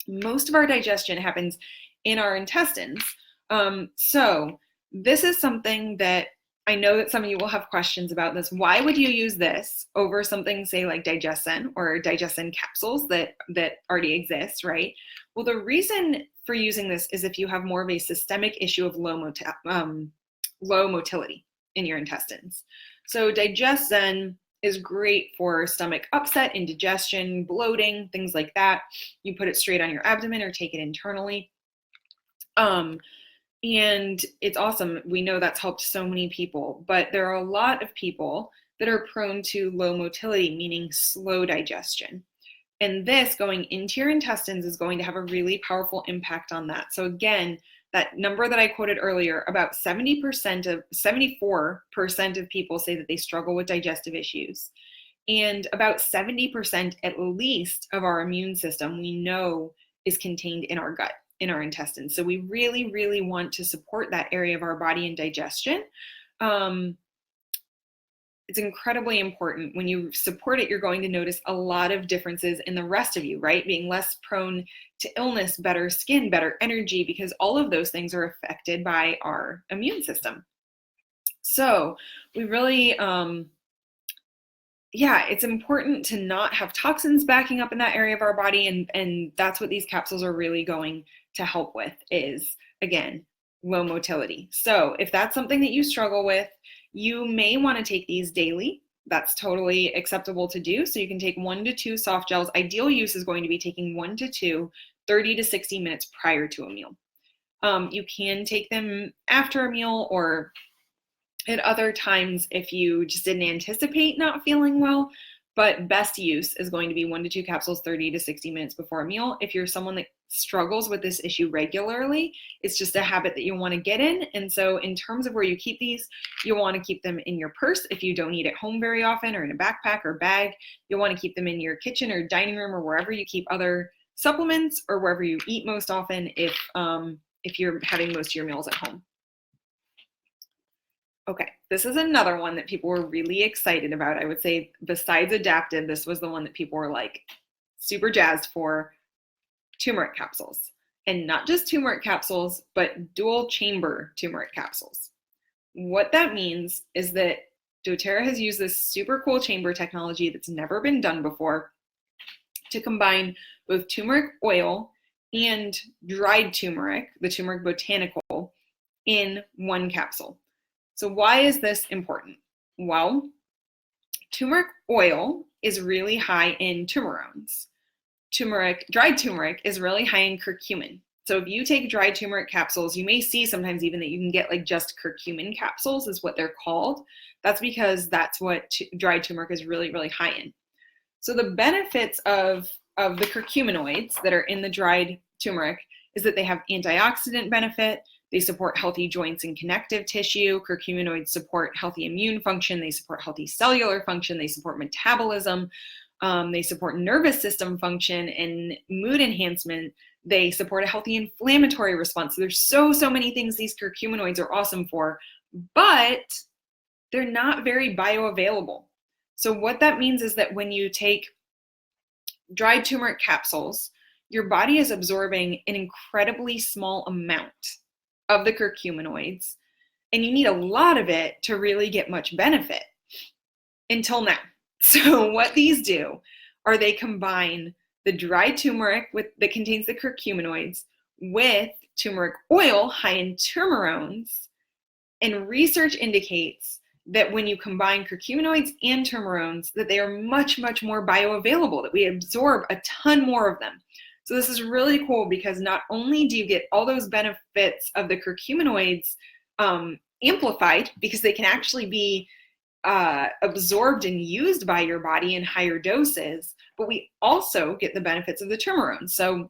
Most of our digestion happens in our intestines. So this is something that I know that some of you will have questions about this. Why would you use this over something, say, like DigestZen or DigestZen capsules that already exist, right? Well, the reason for using this is if you have more of a systemic issue of low motility in your intestines. So DigestZen is great for stomach upset, indigestion, bloating, things like that. You put it straight on your abdomen or take it internally. And it's awesome. We know that's helped so many people, but there are a lot of people that are prone to low motility, meaning slow digestion. And this going into your intestines is going to have a really powerful impact on that. So again, that number that I quoted earlier, about 74% of people say that they struggle with digestive issues. And about 70% at least of our immune system we know is contained in our gut, in our intestines. So we really, really want to support that area of our body and digestion. It's incredibly important. When you support it, you're going to notice a lot of differences in the rest of you, right? Being less prone to illness, better skin, better energy, because all of those things are affected by our immune system. So we really, it's important to not have toxins backing up in that area of our body. And that's what these capsules are really going to help with is, again, low motility. So if that's something that you struggle with, You may want to take these daily. That's totally acceptable to do. So you can take 1 to 2 soft gels. Ideal use is going to be taking 1 to 2, 30 to 60 minutes prior to a meal. You can take them after a meal or at other times if you just didn't anticipate not feeling well, but best use is going to be 1 to 2 capsules 30 to 60 minutes before a meal. If you're someone that struggles with this issue regularly, it's just a habit that you want to get in. And so in terms of where you keep these, you'll want to keep them in your purse if you don't eat at home very often, or in a backpack or bag. You'll want to keep them in your kitchen or dining room or wherever you keep other supplements, or wherever you eat most often if you're having most of your meals at home. Okay, this is another one that people were really excited about. I would say besides adapted, this was the one that people were like super jazzed for: turmeric capsules. And not just turmeric capsules, but dual chamber turmeric capsules. What that means is that doTERRA has used this super cool chamber technology that's never been done before to combine both turmeric oil and dried turmeric, the turmeric botanical, in one capsule. So why is this important? Well, turmeric oil is really high in turmerones. Dried turmeric is really high in curcumin. So if you take dried turmeric capsules, you may see sometimes even that you can get like just curcumin capsules is what they're called. That's because that's what dried turmeric is really, really high in. So the benefits of the curcuminoids that are in the dried turmeric is that they have antioxidant benefit. They support healthy joints and connective tissue. Curcuminoids support healthy immune function. They support healthy cellular function. They support metabolism. They support nervous system function and mood enhancement. They support a healthy inflammatory response. So there's so many things these curcuminoids are awesome for, but they're not very bioavailable. So what that means is that when you take dried turmeric capsules, your body is absorbing an incredibly small amount of the curcuminoids, and you need a lot of it to really get much benefit until now. So what these do are they combine the dried turmeric that contains the curcuminoids with turmeric oil high in turmerones, and research indicates that when you combine curcuminoids and turmerones, that they are much more bioavailable, that we absorb a ton more of them. So this is really cool because not only do you get all those benefits of the curcuminoids amplified, because they can actually be absorbed and used by your body in higher doses, but we also get the benefits of the turmerones. So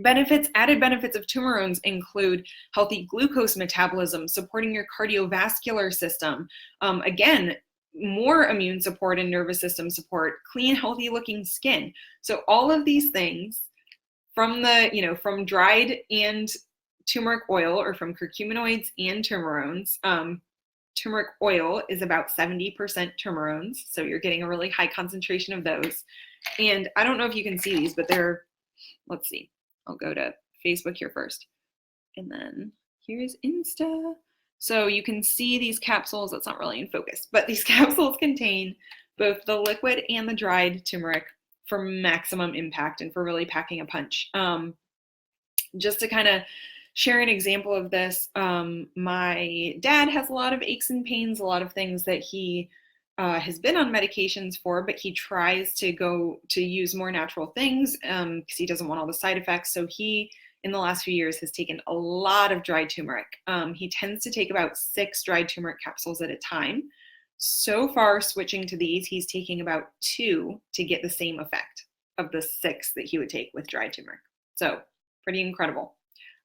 added benefits of turmerones include healthy glucose metabolism, supporting your cardiovascular system, again, more immune support and nervous system support, clean, healthy looking skin. So all of these things from dried and turmeric oil, or from curcuminoids and turmerones. Turmeric oil is about 70% turmerones, so you're getting a really high concentration of those. And I don't know if you can see these, but let's see. I'll go to Facebook here first. And then here's Insta. So you can see these capsules. That's not really in focus, but these capsules contain both the liquid and the dried turmeric for maximum impact and for really packing a punch. Just to kind of share an example of this, my dad has a lot of aches and pains, a lot of things that he has been on medications for, but he tries to use more natural things because he doesn't want all the side effects. So he, in the last few years, has taken a lot of dried turmeric. He tends to take about 6 dried turmeric capsules at a time. So far, switching to these, he's taking about 2 to get the same effect of the 6 that he would take with dried turmeric. So pretty incredible.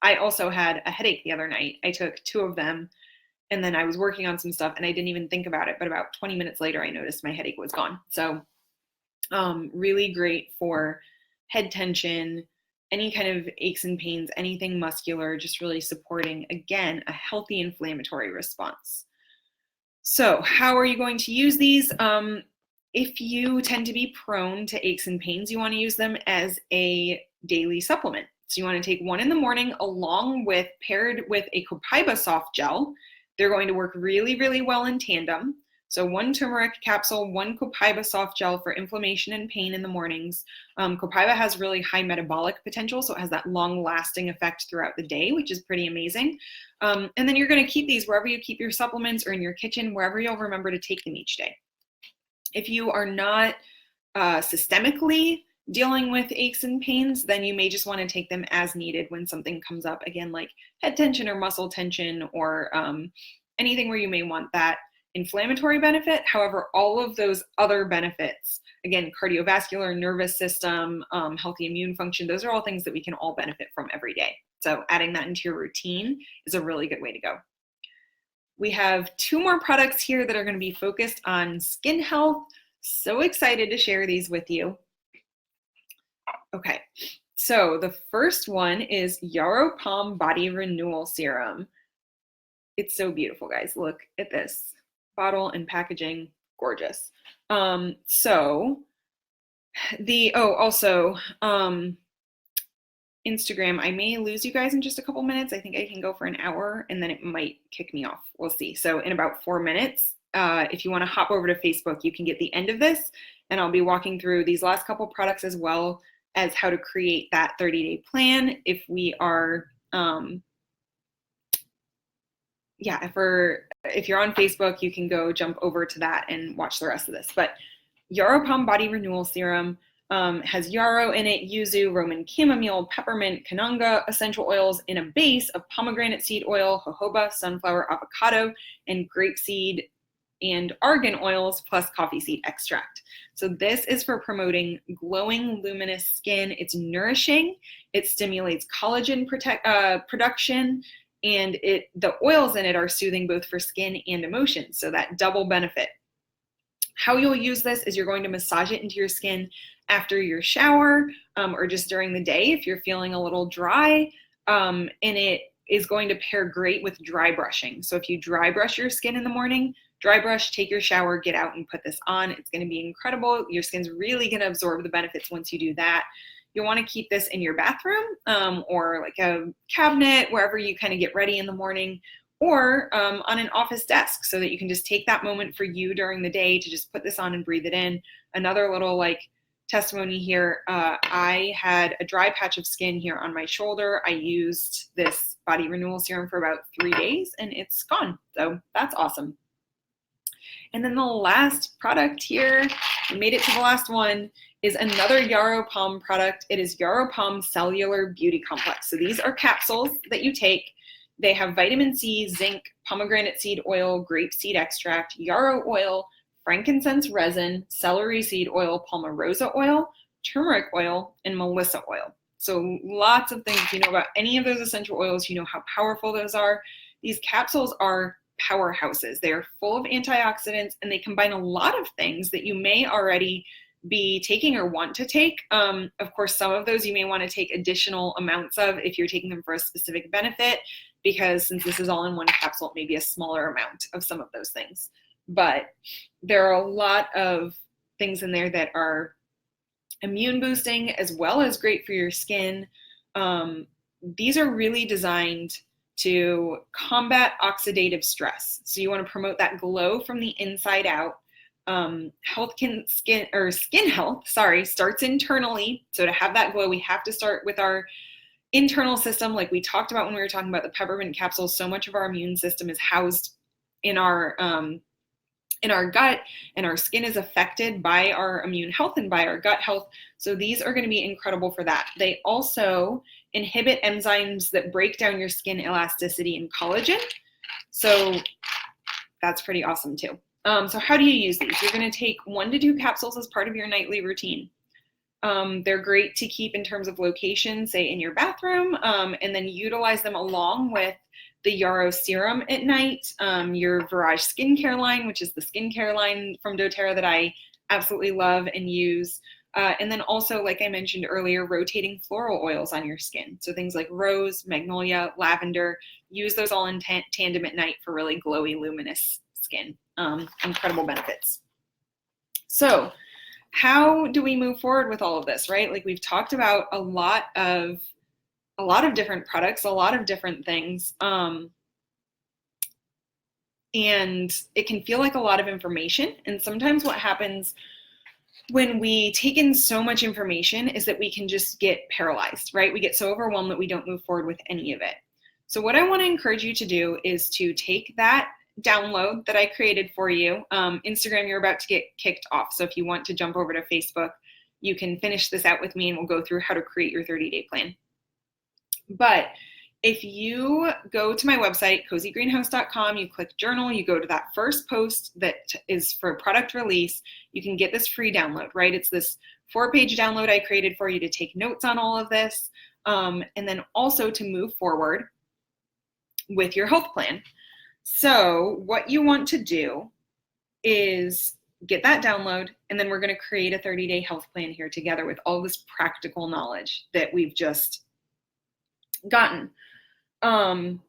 I also had a headache the other night. I took 2 of them, and then I was working on some stuff and I didn't even think about it, but about 20 minutes later, I noticed my headache was gone. So really great for head tension, any kind of aches and pains, anything muscular, just really supporting, again, a healthy inflammatory response. So how are you going to use these? If you tend to be prone to aches and pains, you want to use them as a daily supplement. So you want to take 1 in the morning paired with a copaiba soft gel. They're going to work really well in tandem. So 1 turmeric capsule, 1 copaiba soft gel for inflammation and pain in the mornings. Copaiba has really high metabolic potential, so it has that long-lasting effect throughout the day, which is pretty amazing. And then you're going to keep these wherever you keep your supplements or in your kitchen, wherever you'll remember to take them each day. If you are not systemically dealing with aches and pains, then you may just want to take them as needed when something comes up, again, like head tension or muscle tension or anything where you may want that inflammatory benefit. However, all of those other benefits, again, cardiovascular, nervous system, healthy immune function, those are all things that we can all benefit from every day. So adding that into your routine is a really good way to go. We have 2 more products here that are going to be focused on skin health. So excited to share these with you. Okay, so the first one is Yarrow Palm Body Renewal Serum. It's so beautiful, guys. Look at this. Bottle and packaging, gorgeous. Instagram, I may lose you guys in just a couple minutes. I think I can go for an hour and then it might kick me off. We'll see. So in about 4 minutes, if you want to hop over to Facebook, you can get the end of this and I'll be walking through these last couple products as well as how to create that 30-day plan. If we are, if you're on Facebook, you can go jump over to that and watch the rest of this. But Yarrow Palm Body Renewal Serum has yarrow in it, yuzu, Roman chamomile, peppermint, cananga essential oils in a base of pomegranate seed oil, jojoba, sunflower, avocado, and grapeseed and argan oils plus coffee seed extract. So this is for promoting glowing, luminous skin. It's nourishing. It stimulates collagen production, and the oils in it are soothing both for skin and emotions. So that double benefit. How you'll use this is you're going to massage it into your skin after your shower or just during the day if you're feeling a little dry. And it is going to pair great with dry brushing. So if you dry brush your skin in the morning, dry brush, take your shower, get out and put this on. It's going to be incredible. Your skin's really going to absorb the benefits once you do that. You'll want to keep this in your bathroom or like a cabinet, wherever you kind of get ready in the morning, or on an office desk so that you can just take that moment for you during the day to just put this on and breathe it in. Another little like testimony here, I had a dry patch of skin here on my shoulder. I used this body renewal serum for about 3 days and it's gone. So that's awesome. And then the last product here, we made it to the last one, is another Yarrow Palm product. It is Yarrow Palm Cellular Beauty Complex. So these are capsules that you take. They have vitamin C, zinc, pomegranate seed oil, grape seed extract, yarrow oil, frankincense resin, celery seed oil, palmarosa oil, turmeric oil, and melissa oil. So lots of things. If you know about any of those essential oils, you know how powerful those are. These capsules are powerhouses. They are full of antioxidants and they combine a lot of things that you may already be taking or want to take. Of course, some of those you may want to take additional amounts of if you're taking them for a specific benefit, because since this is all in one capsule, it may be a smaller amount of some of those things. But there are a lot of things in there that are immune boosting as well as great for your skin. These are really designed to combat oxidative stress. So you want to promote that glow from the inside out. Skin health starts internally. So to have that glow, we have to start with our internal system. Like we talked about when we were talking about the peppermint capsules, so much of our immune system is housed in our gut, and our skin is affected by our immune health and by our gut health. So these are going to be incredible for that. They also inhibit enzymes that break down your skin elasticity and collagen. So that's pretty awesome too. So how do you use these? You're going to take 1 to 2 capsules as part of your nightly routine. They're great to keep in terms of location, say in your bathroom, and then utilize them along with the Yarrow serum at night, your Virage skincare line, which is the skincare line from doTERRA that I absolutely love and use. And then also, like I mentioned earlier, rotating floral oils on your skin. So things like rose, magnolia, lavender, use those all in tandem at night for really glowy, luminous skin. Incredible benefits. So how do we move forward with all of this, right? Like we've talked about a lot of different products, a lot of different things. and it can feel like a lot of information. And sometimes what happens when we take in so much information is that we can just get paralyzed, right? We get so overwhelmed that we don't move forward with any of it. So what I want to encourage you to do is to take that download that I created for you. Instagram, you're about to get kicked off. So if you want to jump over to Facebook, you can finish this out with me and we'll go through how to create your 30-day plan. But if you go to my website, cozygreenhouse.com, you click journal, you go to that first post that is for product release, you can get this free download, right? It's this 4-page download I created for you to take notes on all of this, and then also to move forward with your health plan. So what you want to do is get that download, and then we're going to create a 30-day health plan here together with all this practical knowledge that we've just gotten. On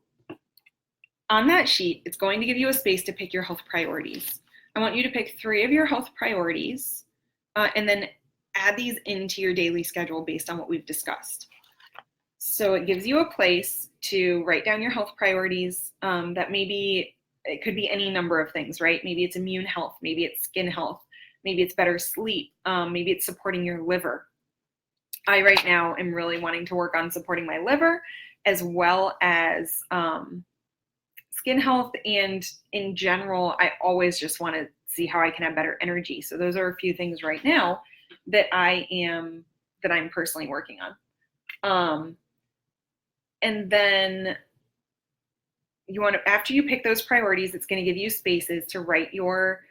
that sheet, it's going to give you a space to pick your health priorities. I want you to pick 3 of your health priorities and then add these into your daily schedule based on what we've discussed. So it gives you a place to write down your health priorities. That maybe it could be any number of things, right? Maybe it's immune health, maybe it's skin health, maybe it's better sleep, maybe it's supporting your liver. I right now am really wanting to work on supporting my liver as well as skin health, and in general, I always just want to see how I can have better energy. So those are a few things right now that I'm personally working on. And then you want to, after you pick those priorities, it's going to give you spaces to write your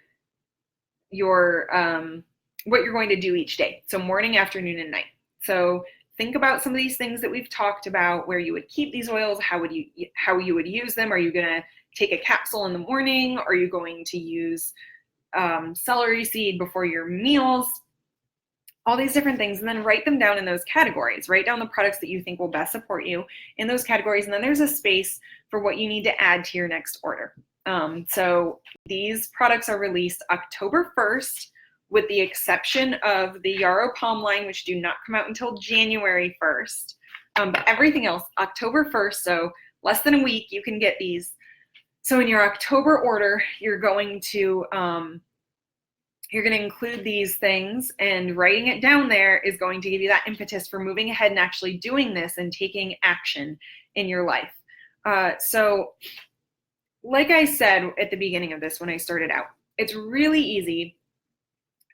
what you're going to do each day. So morning, afternoon, and night. So think about some of these things that we've talked about, where you would keep these oils, how you would use them. Are you going to take a capsule in the morning? Are you going to use celery seed before your meals? All these different things, and then write them down in those categories. Write down the products that you think will best support you in those categories, and then there's a space for what you need to add to your next order. So these products are released October 1st, with the exception of the Yarrow Palm line, which do not come out until January 1st. But everything else, October 1st, so less than a week, you can get these. So in your October order, you're going to include these things, and writing it down there is going to give you that impetus for moving ahead and actually doing this and taking action in your life. So like I said at the beginning of this when I started out, it's really easy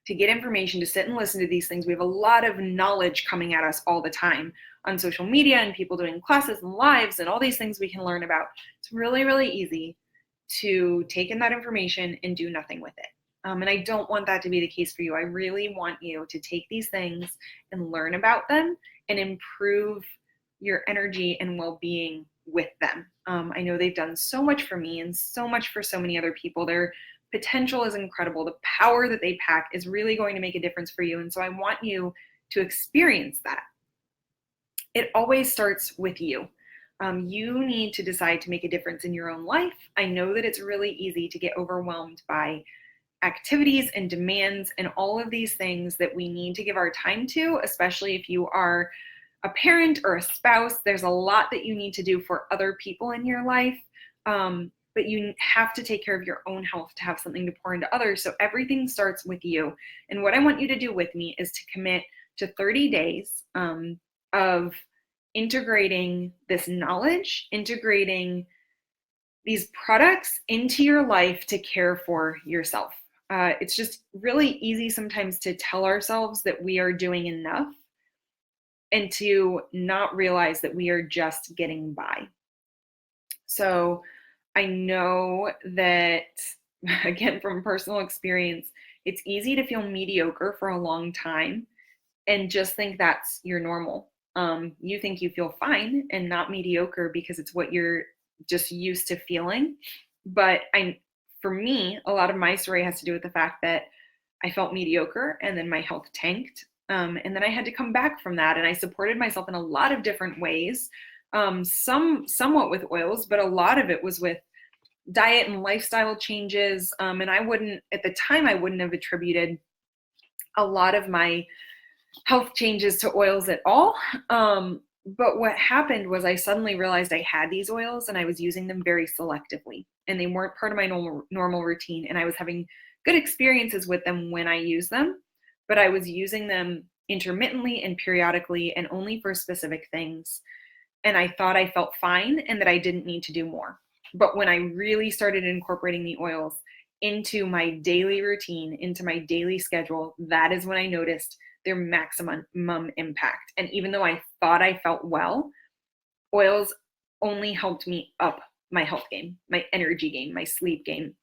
to get information, to sit and listen to these things. We have a lot of knowledge coming at us all the time on social media and people doing classes and lives and all these things we can learn about. It's really, really easy to take in that information and do nothing with it. And I don't want that to be the case for you. I really want you to take these things and learn about them and improve your energy and well-being with them. I know they've done so much for me and so much for so many other people. Their potential is incredible. The power that they pack is really going to make a difference for you. And so I want you to experience that. It always starts with you. You need to decide to make a difference in your own life. I know that it's really easy to get overwhelmed by activities and demands and all of these things that we need to give our time to, especially if you are a parent or a spouse. There's a lot that you need to do for other people in your life. But you have to take care of your own health to have something to pour into others. So everything starts with you. And what I want you to do with me is to commit to 30 days of integrating this knowledge, integrating these products into your life to care for yourself. It's just really easy sometimes to tell ourselves that we are doing enough and to not realize that we are just getting by. So I know that, again, from personal experience, it's easy to feel mediocre for a long time and just think that's your normal. You think you feel fine and not mediocre because it's what you're just used to feeling. But for me, a lot of my story has to do with the fact that I felt mediocre and then my health tanked. And then I had to come back from that, and I supported myself in a lot of different ways. Somewhat with oils, but a lot of it was with diet and lifestyle changes. And at the time, I wouldn't have attributed a lot of my health changes to oils at all. But what happened was I suddenly realized I had these oils and I was using them very selectively, and they weren't part of my normal routine, and I was having good experiences with them when I use them, but I was using them intermittently and periodically and only for specific things. And I thought I felt fine and that I didn't need to do more. But when I really started incorporating the oils into my daily routine, into my daily schedule, that is when I noticed their maximum impact. And even though I thought I felt well, oils only helped me up my health game, my energy game, my sleep game.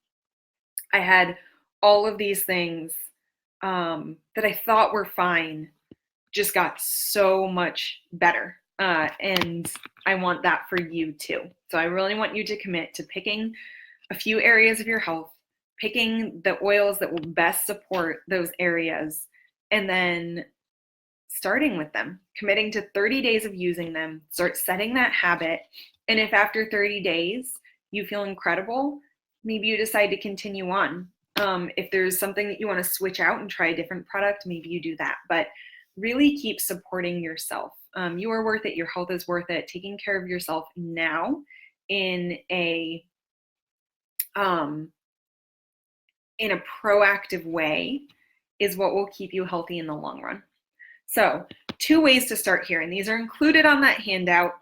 I had all of these things that I thought were fine just got so much better. And I want that for you too. So I really want you to commit to picking a few areas of your health, picking the oils that will best support those areas, and then starting with them, committing to 30 days of using them, start setting that habit. And if after 30 days you feel incredible, maybe you decide to continue on. If there's something that you want to switch out and try a different product, maybe you do that. But really keep supporting yourself. You are worth it. Your health is worth it. Taking care of yourself now in a proactive way is what will keep you healthy in the long run. So 2 ways to start here, and these are included on that handout.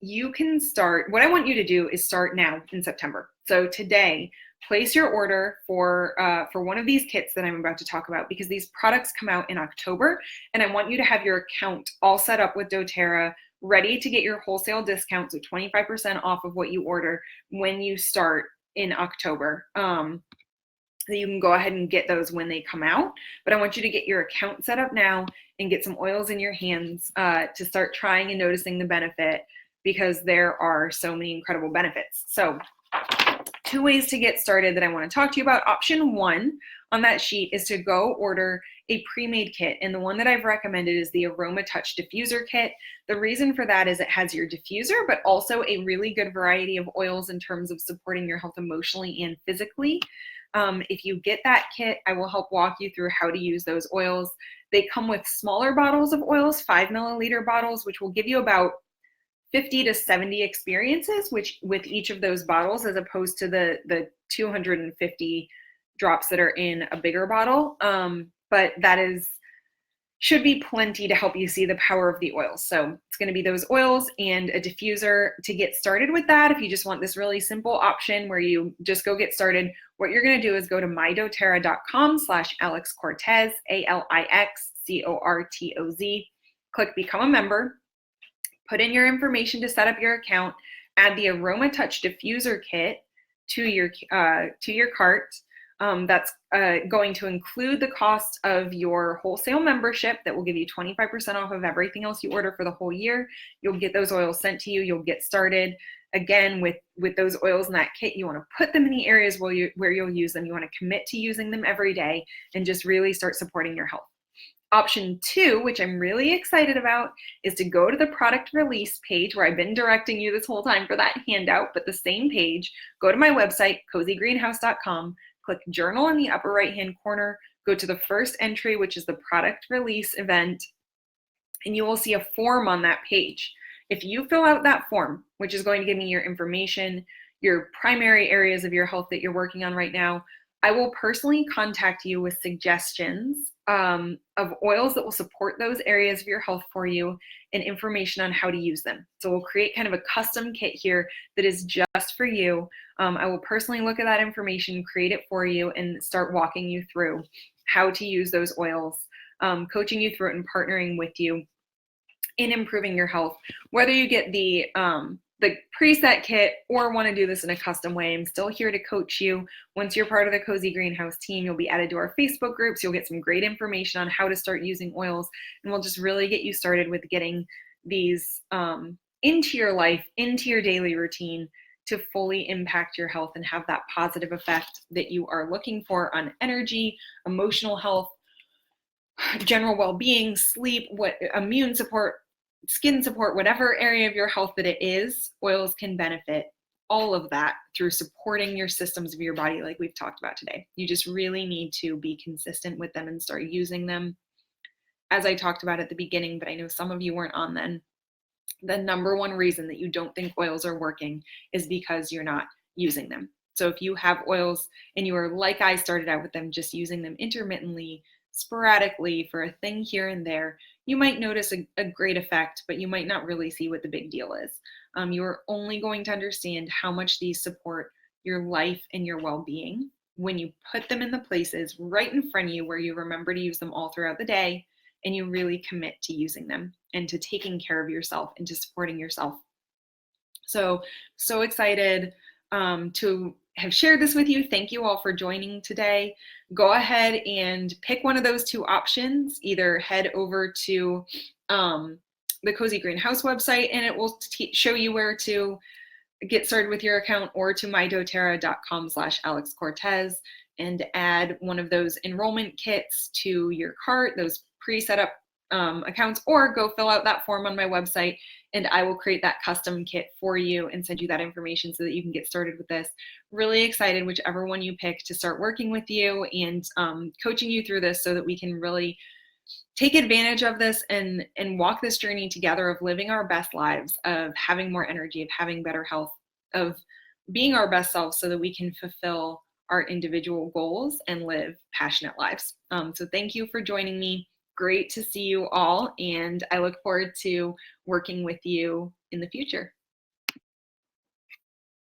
You can start, what I want you to do is start now in September. So today, place your order for one of these kits that I'm about to talk about, because these products come out in October, and I want you to have your account all set up with doTERRA, ready to get your wholesale discount, so 25% off of what you order when you start in October. So you can go ahead and get those when they come out, but I want you to get your account set up now and get some oils in your hands to start trying and noticing the benefit, because there are so many incredible benefits. So 2 ways to get started that I want to talk to you about. Option 1 on that sheet is to go order a pre-made kit, and the one that I've recommended is the Aroma Touch Diffuser Kit. The reason for that is it has your diffuser, but also a really good variety of oils in terms of supporting your health emotionally and physically. If you get that kit, I will help walk you through how to use those oils. They come with smaller bottles of oils, 5 milliliter bottles, which will give you about 50 to 70 experiences which with each of those bottles, as opposed to the 250 drops that are in a bigger bottle. But that should be plenty to help you see the power of the oils. So it's going to be those oils and a diffuser to get started with that. If you just want this really simple option where you just go get started, what you're going to do is go to mydoterra.com/AlexCortez, ALIXCORTOZ, click become a member, put in your information to set up your account, add the Aroma Touch Diffuser Kit to your cart. That's going to include the cost of your wholesale membership that will give you 25% off of everything else you order for the whole year. You'll get those oils sent to you. You'll get started. Again, with those oils in that kit, you want to put them in the areas where you'll use them. You want to commit to using them every day and just really start supporting your health. Option 2, which I'm really excited about, is to go to the product release page where I've been directing you this whole time for that handout, but the same page. Go to my website, cozygreenhouse.com, click journal in the upper right-hand corner, go to the first entry, which is the product release event, and you will see a form on that page. If you fill out that form, which is going to give me your information, your primary areas of your health that you're working on right now, I will personally contact you with suggestions of oils that will support those areas of your health for you and information on how to use them. So we'll create kind of a custom kit here that is just for you. I will personally look at that information, create it for you, and start walking you through how to use those oils, coaching you through it and partnering with you in improving your health. Whether you get the preset kit or want to do this in a custom way, I'm still here to coach you. Once you're part of the Cozy Greenhouse team, you'll be added to our Facebook groups. You'll get some great information on how to start using oils, and we'll just really get you started with getting these into your life, into your daily routine, to fully impact your health and have that positive effect that you are looking for on energy, emotional health, general well-being, sleep, immune support, skin support, whatever area of your health that it is. Oils can benefit all of that through supporting your systems of your body, like we've talked about today. You just really need to be consistent with them and start using them, as I talked about at the beginning, but I know some of you weren't on then. the number one reason that you don't think oils are working is because you're not using them. So if you have oils and you are like I started out with them, just using them intermittently, sporadically for a thing here and there, you might notice a great effect, but you might not really see what the big deal is. You're only going to understand how much these support your life and your well-being when you put them in the places right in front of you where you remember to use them all throughout the day, and you really commit to using them and to taking care of yourself and to supporting yourself. So excited to have shared this with you. Thank you all for joining today. Go ahead and pick one of those two options. Either head over to the Cozy Greenhouse website and it will show you where to get started with your account, or to mydoterra.com/AlexCortez and add one of those enrollment kits to your cart, those pre-set up accounts, or go fill out that form on my website and I will create that custom kit for you and send you that information so that you can get started with this. Really excited, whichever one you pick, to start working with you and coaching you through this so that we can really take advantage of this and walk this journey together of living our best lives, of having more energy, of having better health, of being our best selves so that we can fulfill our individual goals and live passionate lives. So thank you for joining me. Great to see you all, and I look forward to working with you in the future.